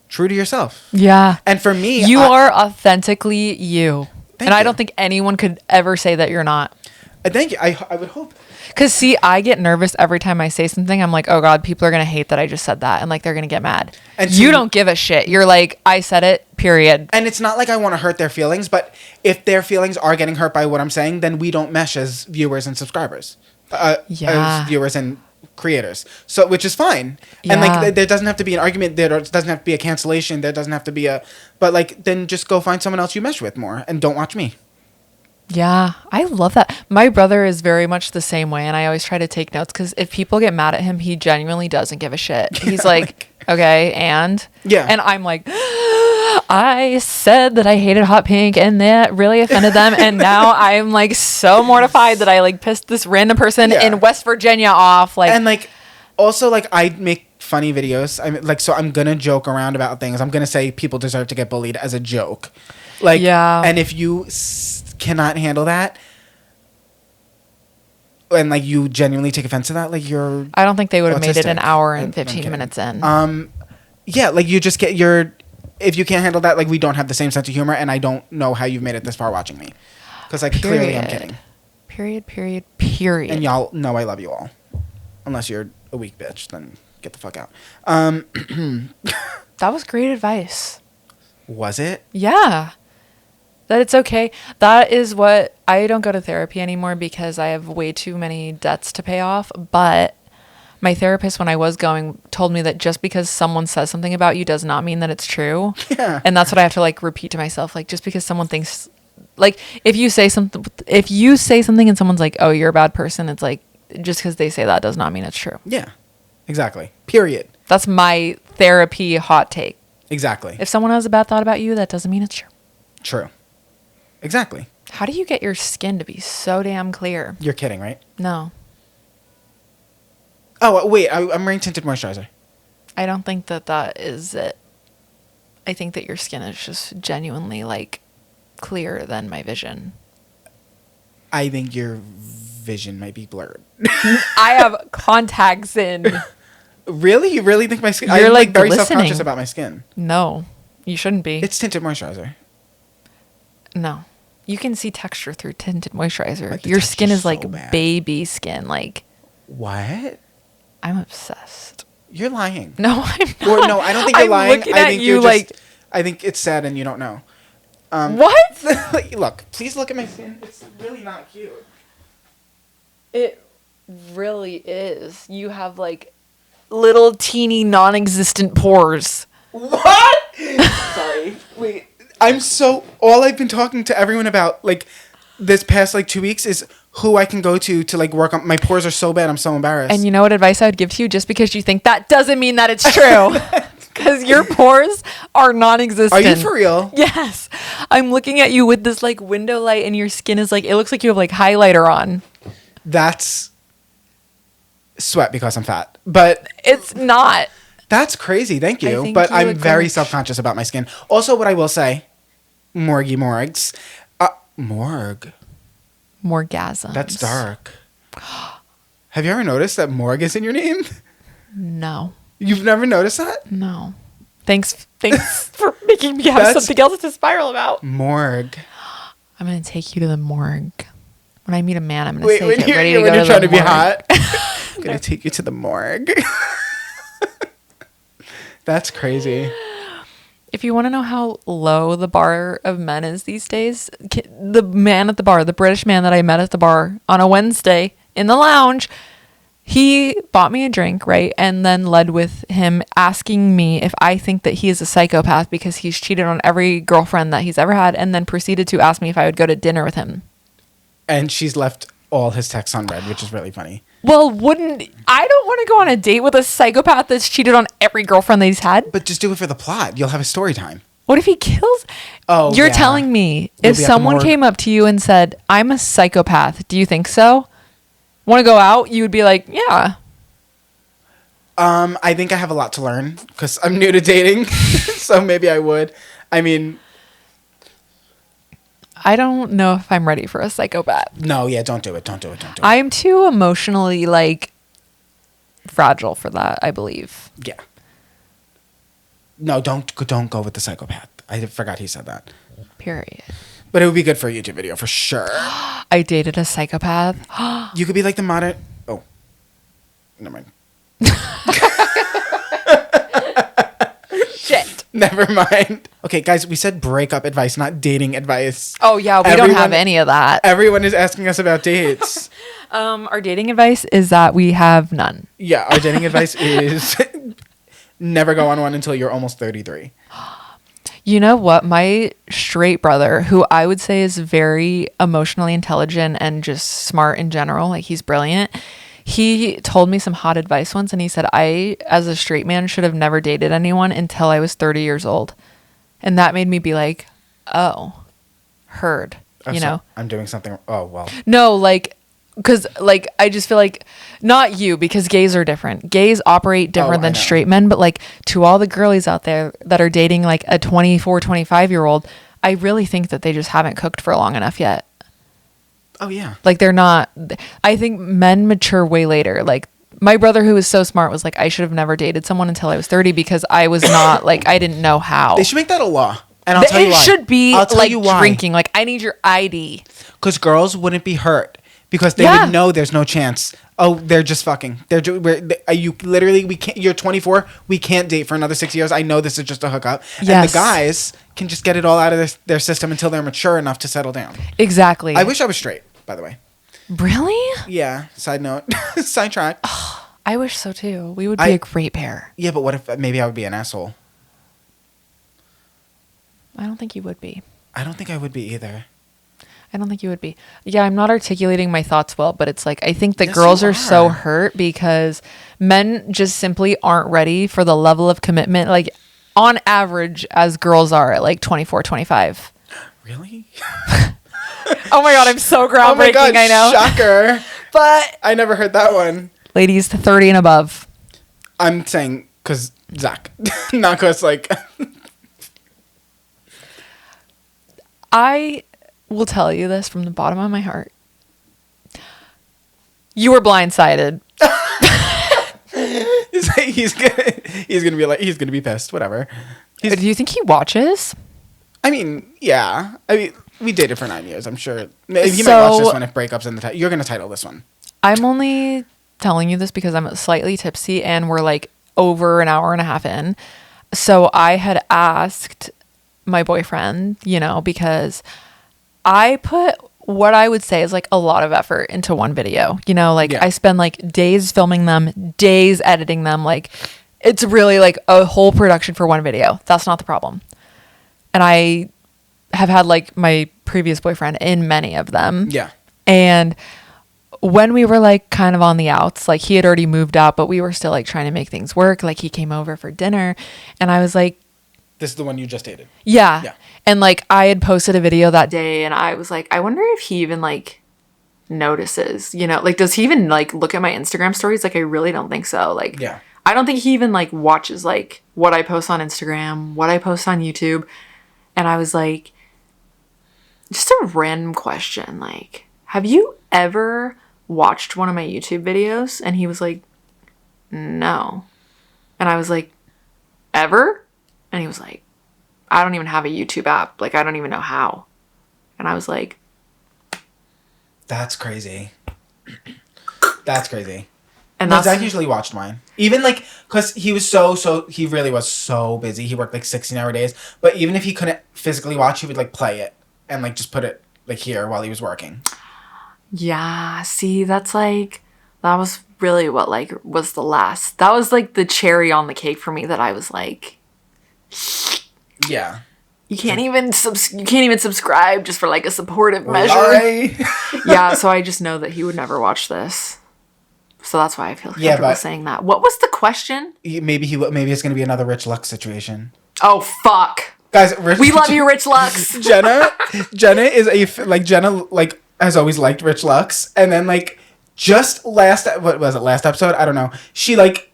true to yourself. Yeah. And for me... You are authentically you. Thank you. I don't think anyone could ever say that you're not. Thank you. I would hope. Because, see, I get nervous every time I say something. I'm like, oh, God, people are going to hate that I just said that. And, like, they're going to get mad. And you don't give a shit. You're like, I said it, period. And it's not like I want to hurt their feelings. But if their feelings are getting hurt by what I'm saying, then we don't mesh as viewers and subscribers. As viewers and creators. So, which is fine. Yeah. And, like, there doesn't have to be an argument. There doesn't have to be a cancellation. There doesn't have to be a... But, like, then just go find someone else you mesh with more. And don't watch me. Yeah, I love that. My brother is very much the same way, and I always try to take notes because if people get mad at him, he genuinely doesn't give a shit. He's like, okay, and? Yeah. And I'm like, I said that I hated hot pink, and that really offended them, and now I'm like so mortified that I like pissed this random person in West Virginia off. Like, and like, also like I make funny videos. I'm like, so I'm gonna joke around about things. I'm gonna say people deserve to get bullied as a joke. Like, and if you cannot handle that and like you genuinely take offense to that, like you're I don't think they would have made it an hour and 15 minutes in. Yeah, like you just get if you can't handle that, like we don't have the same sense of humor, and I don't know how you've made it this far watching me, because like clearly I'm kidding. Period. And y'all know I love you all, unless you're a weak bitch, then get the fuck out. That was great advice. Was it? Yeah. That it's okay. That is what... I don't go to therapy anymore because I have way too many debts to pay off. But My therapist, when I was going, told me that just because someone says something about you does not mean that it's true. Yeah. And that's what I have to like repeat to myself. Like, just because someone thinks, like, if you say something and someone's like, oh, you're a bad person, it's like, just because they say that does not mean it's true. Yeah, exactly. Period. That's my therapy hot take. Exactly. If someone has a bad thought about you, that doesn't mean it's true. True. Exactly. How do you get your skin to be so damn clear? You're kidding, right? No. Oh, wait. I'm wearing tinted moisturizer. I don't think that is it. I think that your skin is just genuinely like clearer than my vision. I think your vision might be blurred. I have contacts in. Really? You really think my skin? You're I'm like very glistening. self-conscious about my skin. No, you shouldn't be. It's tinted moisturizer. No. You can see texture through tinted moisturizer. Like, the your skin texture's is like so bad. baby skin. Like, What? I'm obsessed. You're lying. No, I'm not. Or no, I don't think you're I'm lying. looking I at think you you're like, just, I think it's sad and you don't know. what? Look, please look at my skin. It's really not cute. It really is. You have like little teeny non-existent pores. What? Sorry. Wait. All I've been talking to everyone about, like, this past, like, 2 weeks is who I can go to, like, work on. My pores are so bad. I'm so embarrassed. And you know what advice I would give to you? Just because you think that doesn't mean that it's true. Because your pores are non-existent. Are you for real? Yes. I'm looking at you with this, like, window light and your skin is, like, it looks like you have, like, highlighter on. That's sweat because I'm fat. But It's not. that's crazy. Thank I you. think But you I'm look very gorgeous. self-conscious about my skin. Also, what I will say, morgues. Morgue. Morgasms. That's dark. Have you ever noticed that morgue is in your name? No. You've never noticed that? No. Thanks for making me have something else to spiral about. Morgue. I'm going to take you to the morgue. When I meet a man, I'm going Wait, to say, when get you're, ready to when go you're to trying the to be morgue. hot, I'm going to take you to the morgue. That's crazy. If you want to know how low the bar of men is these days, the man at the bar, the British man that I met at the bar on a Wednesday in the lounge, he bought me a drink, right? And then led with him asking me if I think that he is a psychopath because he's cheated on every girlfriend that he's ever had, and then proceeded to ask me if I would go to dinner with him. And she's left all his texts unread, which is really funny. Well, I don't want to go on a date with a psychopath that's cheated on every girlfriend that he's had. But just do it for the plot. You'll have a story time. What if he kills? Oh, You're yeah. telling me You'll if be at the someone morgue. came up to you and said, I'm a psychopath, do you think so? Want to go out? You would be like, yeah. I think I have a lot to learn because I'm new to dating. So maybe I would. I mean, I don't know if I'm ready for a psychopath. no, yeah, don't do it. Don't do it. Don't do it. I am too emotionally like fragile for that, I believe. Yeah. No, don't go with the psychopath. I forgot he said that. Period. But it would be good for a YouTube video for sure. I dated a psychopath. You could be like the modern. Oh, never mind. Shit. Never mind. Okay, guys, we said breakup advice, not dating advice. Oh yeah, we don't have any of that. Everyone is asking us about dates. Our dating advice is that we have none. Yeah, our dating advice is never go on one until you're almost 33. You know what? My straight brother, who I would say is very emotionally intelligent and just smart in general, like he's brilliant. He told me some hot advice once, and he said, I, as a straight man, should have never dated anyone until I was 30 years old. And that made me be like, oh, heard, you know? I'm doing something. Oh, well. No, like, because, like, I just feel like, not you, because gays are different. Gays operate different I than know. straight men, but, like, to all the girlies out there that are dating, like, a 24, 25-year-old, I really think that they just haven't cooked for long enough yet. Oh, yeah. Like, they're not, I think men mature way later. Like, my brother, who was so smart, was like, I should have never dated someone until I was 30 because I was not, like, I didn't know how. They should make that a law. And I'll tell you why. It should be I'll tell like you why. drinking. Like, I need your ID. Because girls wouldn't be hurt. Because they Yeah. would know there's no chance. Oh, they're just fucking. You literally, we can't. You're 24. We can't date for another 6 years. I know this is just a hookup. And Yes. the guys can just get it all out of their system until they're mature enough to settle down. Exactly. I wish I was straight, by the way. Really? Yeah. Side note. Sidetrack. I wish so too. We would be a great pair. Yeah, but what if maybe I would be an asshole? I don't think you would be. I don't think I would be either. I don't think you would be. Yeah, I'm not articulating my thoughts well, but it's like I think that Yes, girls you are so are. hurt because men just simply aren't ready for the level of commitment, like on average, as girls are at like 24, 25. Really? Oh my God, I'm so groundbreaking, Oh my God, I know. shocker. But I never heard that one. ladies, 30 and above. I'm saying because Zach, not because like. I will tell you this from the bottom of my heart. You were blindsided. he's gonna be pissed. Whatever. Do you think he watches? I mean, yeah. I mean, we dated for 9 years. I'm sure. Maybe he might So- watch this one if breakups in the title. You're gonna title this one. I'm only telling you this because I'm slightly tipsy and we're like over an hour and a half in. So I had asked my boyfriend, because I put what I would say is like a lot of effort into one video. Yeah. I spend like days filming them, days editing them. Like it's really like a whole production for one video. That's not the problem. And I have had like my previous boyfriend in many of them. Yeah. And when we were like kind of on the outs, like he had already moved out, but we were still like trying to make things work. Like he came over for dinner and I was like, This is the one you just dated. yeah. Yeah. And like I had posted a video that day and I was like, I wonder if he even like notices, like does he even like look at my Instagram stories? Like I really don't think so. Like Yeah. I don't think he even like watches like what I post on Instagram, what I post on YouTube. And I was like, just a random question, like, have you ever watched one of my YouTube videos? And he was like, no. And I was like, ever? And he was like, I don't even have a YouTube app. Like, I don't even know how. And I was like, That's crazy. That's crazy. and No, that's Zach usually watched mine. Even like, because he was he really was so busy. He worked like 16-hour days. But even if he couldn't physically watch, he would like play it and like just put it like here while he was working. yeah, see, that's like, that was really what like was that was like the cherry on the cake for me that I was like, Yeah. you can't even subscribe just for like a supportive measure. Lie. Yeah, so I just know that he would never watch this. So that's why I feel comfortable saying that. What was the question? Maybe it's gonna be another Rich Lux situation. Oh, fuck. Guys, We love you, Rich Lux. Jenna is Jenna has always liked Rich Lux, and then like just last episode, I don't know, she like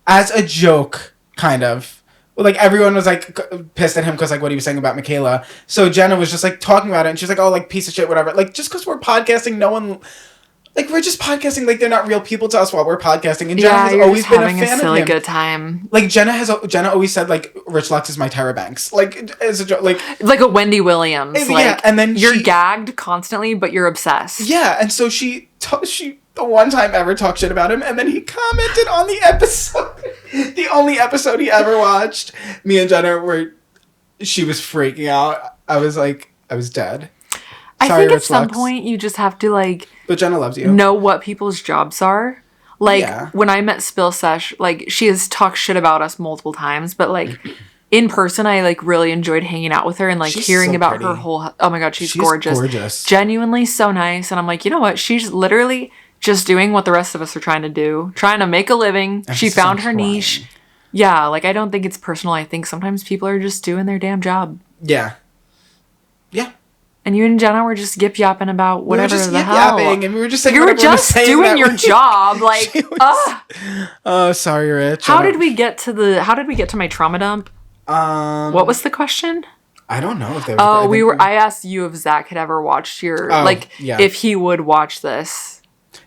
as a joke kind of like everyone was like pissed at him because like what he was saying about Michaela, so Jenna was just like talking about it and she's like, oh, like piece of shit, whatever, like just because we're podcasting, no one, like we're just podcasting, like they're not real people to us while we're podcasting, and Jenna has always been a fan a silly of him. good time. Like Jenna always said like Rich Lux is my Tyra Banks, like as a joke, like a Wendy Williams. Yeah, like, and then you're gagged constantly, but you're obsessed. yeah, and so she the one time ever talked shit about him, and then he commented on the episode, the only episode he ever watched. Me and Jenna she was freaking out. I was dead. I Sorry, think at Rich some Lux. point you just have to like But Jenna loves you. know what people's jobs are. Like Yeah. when I met Spill Sesh, like she has talked shit about us multiple times, but like in person, I like really enjoyed hanging out with her and like She's hearing so about pretty. her whole. Oh my God, she's gorgeous. Gorgeous. Genuinely so nice. And I'm like, you know what? She's literally just doing what the rest of us are trying to do, trying to make a living. She Emphasis on found her trying. niche. Yeah, like I don't think it's personal. I think sometimes people are just doing their damn job. Yeah. Yeah. And you and Jenna were just yip yapping about whatever we were just the hell. yip-yapping, and we were just saying You were whatever we just saying doing that your we- job. Like, She Oh, sorry, Rich. how did we get to my trauma dump? What was the question? I don't know if there Oh, I asked you if Zach had ever watched your, yeah. if he would watch this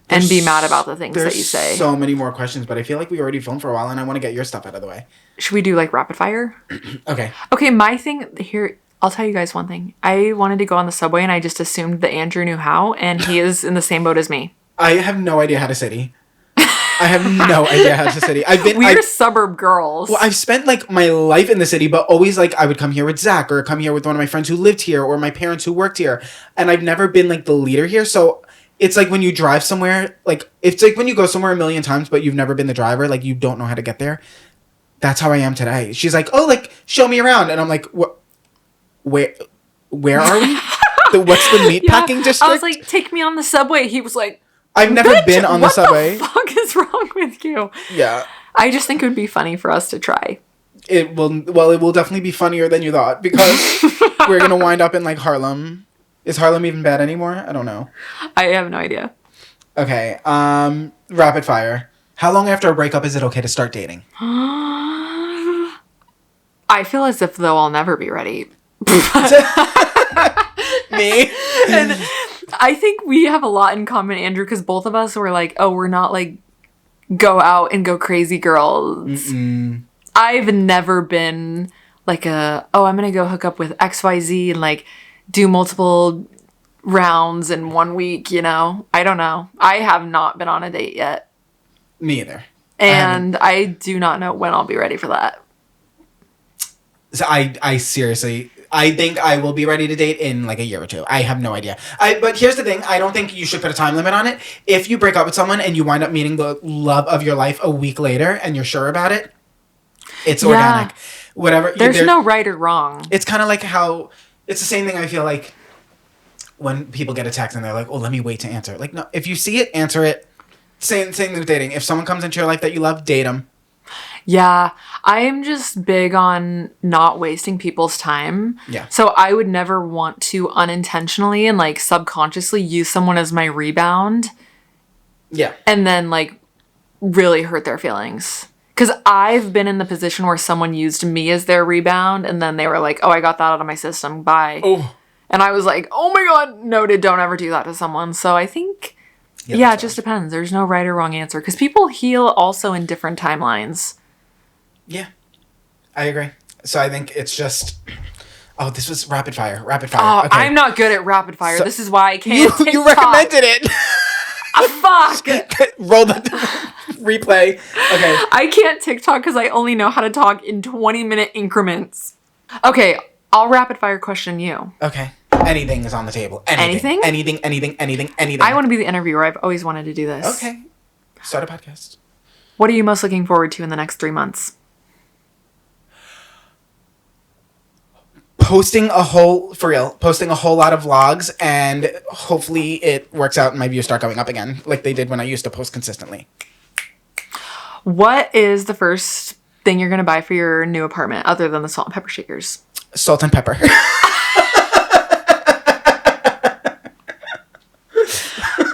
and be mad about the things that you say. There's so many more questions, but I feel like we already filmed for a while, and I want to get your stuff out of the way. Should we do like rapid fire? Okay. Okay, my thing here, I'll tell you guys one thing. I wanted to go on the subway and I just assumed that Andrew knew how, and he is in the same boat as me. I have no idea how to city. I have no idea how to city. We're suburb girls. Well, I've spent like my life in the city, but always like I would come here with Zach or come here with one of my friends who lived here or my parents who worked here, and I've never been like the leader here. So it's like when you drive somewhere, like it's like when you go somewhere a million times, but you've never been the driver, like you don't know how to get there. That's how I am today. She's like, oh, like show me around, and I'm like, what? Where are we? What's the meat packing district? I was like, take me on the subway. He was like, I've never been on the subway. What the fuck is wrong with you? Yeah. I just think it would be funny for us to try. It will definitely be funnier than you thought because we're going to wind up in like Harlem. Is Harlem even bad anymore? I don't know. I have no idea. Okay. Rapid fire. How long after a breakup is it okay to start dating? I feel as if though I'll never be ready. Me? And I think we have a lot in common, Andrew, because both of us were like, oh, we're not like go out and go crazy girls. Mm-mm. I've never been like I'm going to go hook up with XYZ and like do multiple rounds in 1 week, you know? I don't know. I have not been on a date yet. Me either. And I do not know when I'll be ready for that. So I seriously, I think I will be ready to date in like a year or two. I have no idea. But here's the thing. I don't think you should put a time limit on it. If you break up with someone and you wind up meeting the love of your life a week later and you're sure about it, it's organic. Whatever. There's no right or wrong. It's kind of like how, it's the same thing I feel like when people get a text and they're like, oh, let me wait to answer. Like, no, if you see it, answer it. Same thing with dating. If someone comes into your life that you love, date them. Yeah, I am just big on not wasting people's time. Yeah. So I would never want to unintentionally and like subconsciously use someone as my rebound. Yeah. And then like really hurt their feelings. Because I've been in the position where someone used me as their rebound and then they were like, oh, I got that out of my system. Bye. Oh. And I was like, oh my God, noted. Don't ever do that to someone. So I think, yeah, it just depends. There's no right or wrong answer. Because people heal also in different timelines. Yeah, I agree. So I think it's just... Oh, this was rapid fire. Rapid fire. Oh, okay. I'm not good at rapid fire. So this is why I can't TikTok. You recommended it. Fuck. Roll the replay. Okay. I can't TikTok because I only know how to talk in 20-minute increments. Okay, I'll rapid fire question you. Okay. Anything is on the table. Anything? Anything. I want to be the interviewer. I've always wanted to do this. Okay. Start a podcast. What are you most looking forward to in the next 3 months? Posting a whole lot of vlogs, and hopefully it works out and my views start going up again like they did when I used to post consistently. What is the first thing you're going to buy for your new apartment other than the salt and pepper shakers? Salt and pepper.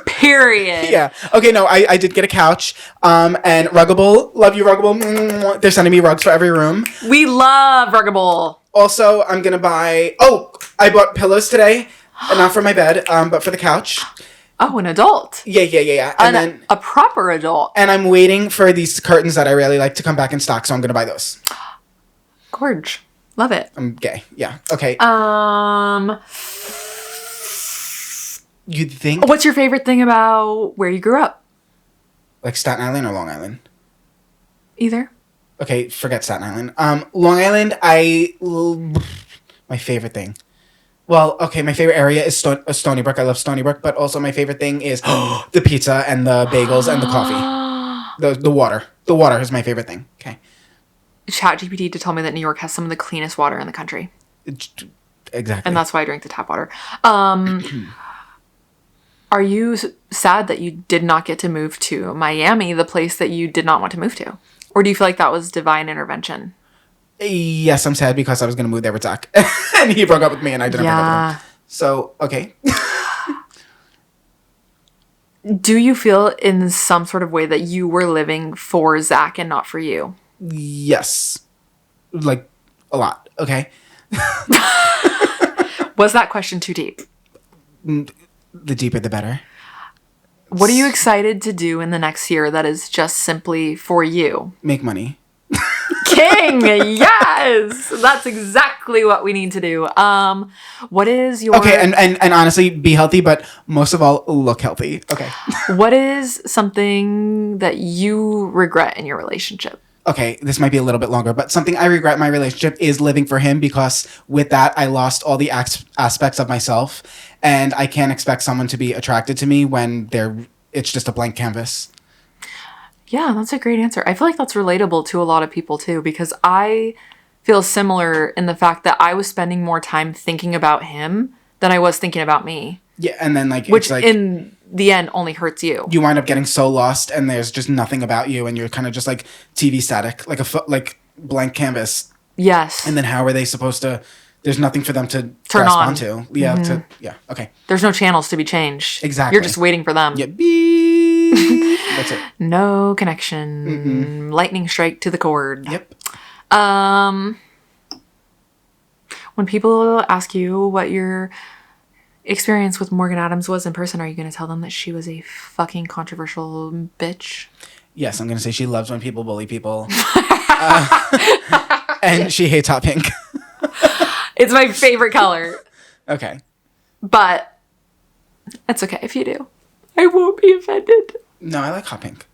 Period. Yeah. Okay, no, I did get a couch. And Ruggable. Love you, Ruggable. They're sending me rugs for every room. We love Ruggable. Also, I'm going to buy... Oh, I bought pillows today. Not for my bed, but for the couch. Oh, an adult. Yeah. And then a proper adult. And I'm waiting for these curtains that I really like to come back in stock, so I'm going to buy those. Gorge. Love it. I'm gay. Yeah. Okay. You'd think... What's your favorite thing about where you grew up? Like Staten Island or Long Island? Either. Okay, forget Staten Island. Long Island, my favorite thing. Well, okay, my favorite area is Stony Brook. I love Stony Brook, but also my favorite thing is the pizza and the bagels and the coffee. The water. The water is my favorite thing. Okay. ChatGPT to tell me that New York has some of the cleanest water in the country. Exactly. And that's why I drink the tap water. Are you sad that you did not get to move to Miami, the place that you did not want to move to? Or do you feel like that was divine intervention? Yes, I'm sad because I was going to move there with Zach. And he broke up with me and I didn't break up with him. So, okay. Do you feel in some sort of way that you were living for Zach and not for you? Yes. Like, a lot. Okay. Was that question too deep? The deeper, the better. What are you excited to do in the next year that is just simply for you? Make money. King! Yes! That's exactly what we need to do. What is your... Okay, and honestly, be healthy, but most of all, look healthy. Okay. What is something that you regret in your relationship? okay, this might be a little bit longer, but something I regret in my relationship is living for him, because with that, I lost all the aspects of myself, and I can't expect someone to be attracted to me when it's just a blank canvas. Yeah, that's a great answer. I feel like that's relatable to a lot of people too, because I feel similar in the fact that I was spending more time thinking about him than I was thinking about me. Yeah, and then like which it's like in the end only hurts you. You wind up getting so lost, and there's just nothing about you, and you're kind of just like TV static, like like blank canvas. Yes. And then how are they supposed to? There's nothing for them to turn grasp on onto. Yeah. Yeah. Okay. There's no channels to be changed. Exactly. You're just waiting for them. Yeah. Beep. That's it. No connection. Mm-mm. Lightning strike to the cord. Yep. When people ask you what your experience with Morgan Adams was in person, are you going to tell them that she was a fucking controversial bitch? Yes, I'm going to say she loves when people bully people. And she hates hot pink. It's my favorite color. Okay. But it's okay if you do. I won't be offended. No, I like hot pink.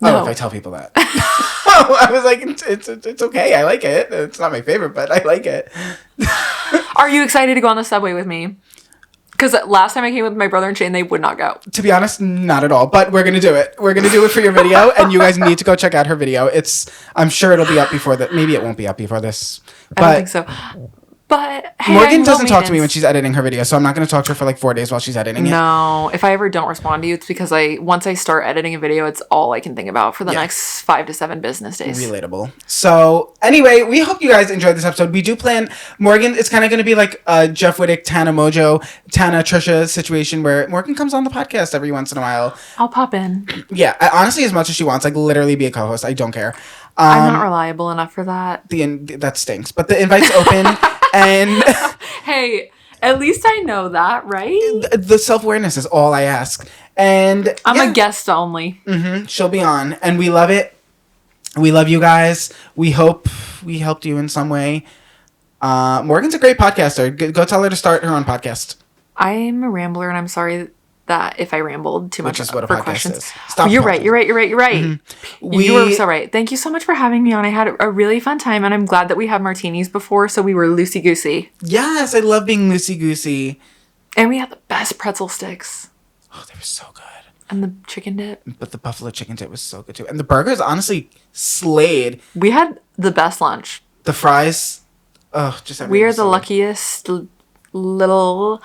No. Oh, if I tell people that. I was like, it's okay. I like it. It's not my favorite, but I like it. Are you excited to go on the subway with me? Because last time I came with my brother and Shane, they would not go. To be honest, not at all. But we're gonna do it. We're gonna do it for your video, and you guys need to go check out her video. I'm sure it'll be up before that. Maybe it won't be up before this. But I don't think so. But hey, Morgan doesn't talk to me when she's editing her video, so I'm not going to talk to her for like 4 days while she's editing it. No, if I ever don't respond to you, it's because once I start editing a video, it's all I can think about for the next 5 to 7 business days. Relatable. So anyway, we hope you guys enjoyed this episode. We do plan Morgan. It's kind of going to be like a Jeff Wittick, Tana Mojo, Tana Trisha situation where Morgan comes on the podcast every once in a while. I'll pop in. Yeah, honestly, as much as she wants, like literally be a co-host. I don't care. I'm not reliable enough for that. That stinks. But the invite's open. And hey, at least I know that, right? The self-awareness is all I ask. And I'm a guest only. Mm-hmm. She'll be on. And we love it. We love you guys. We hope we helped you in some way. Morgan's a great podcaster. Go tell her to start her own podcast. I'm a rambler, and I'm sorry that if I rambled too much for questions. Is. Stop. You're right. Mm-hmm. You were so right. Thank you so much for having me on. I had a really fun time, and I'm glad that we had martinis before, so we were loosey-goosey. Yes, I love being loosey-goosey. And we had the best pretzel sticks. Oh, they were so good. And the chicken dip. But the buffalo chicken dip was so good, too. And the burgers, honestly, slayed. We had the best lunch. The fries, just everything. We are the luckiest little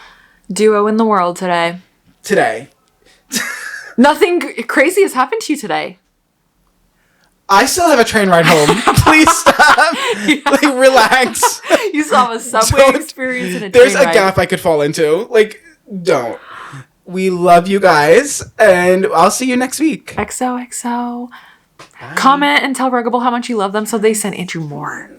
duo in the world today. Nothing crazy has happened to you today. I still have a train ride home. Please stop. Like, relax. You still have a subway experience and a train There's a ride. gap I could fall into. Like, don't. We love you guys, and I'll see you next week. XOXO. Bye. Comment and tell Ruggable how much you love them so they send Andrew more.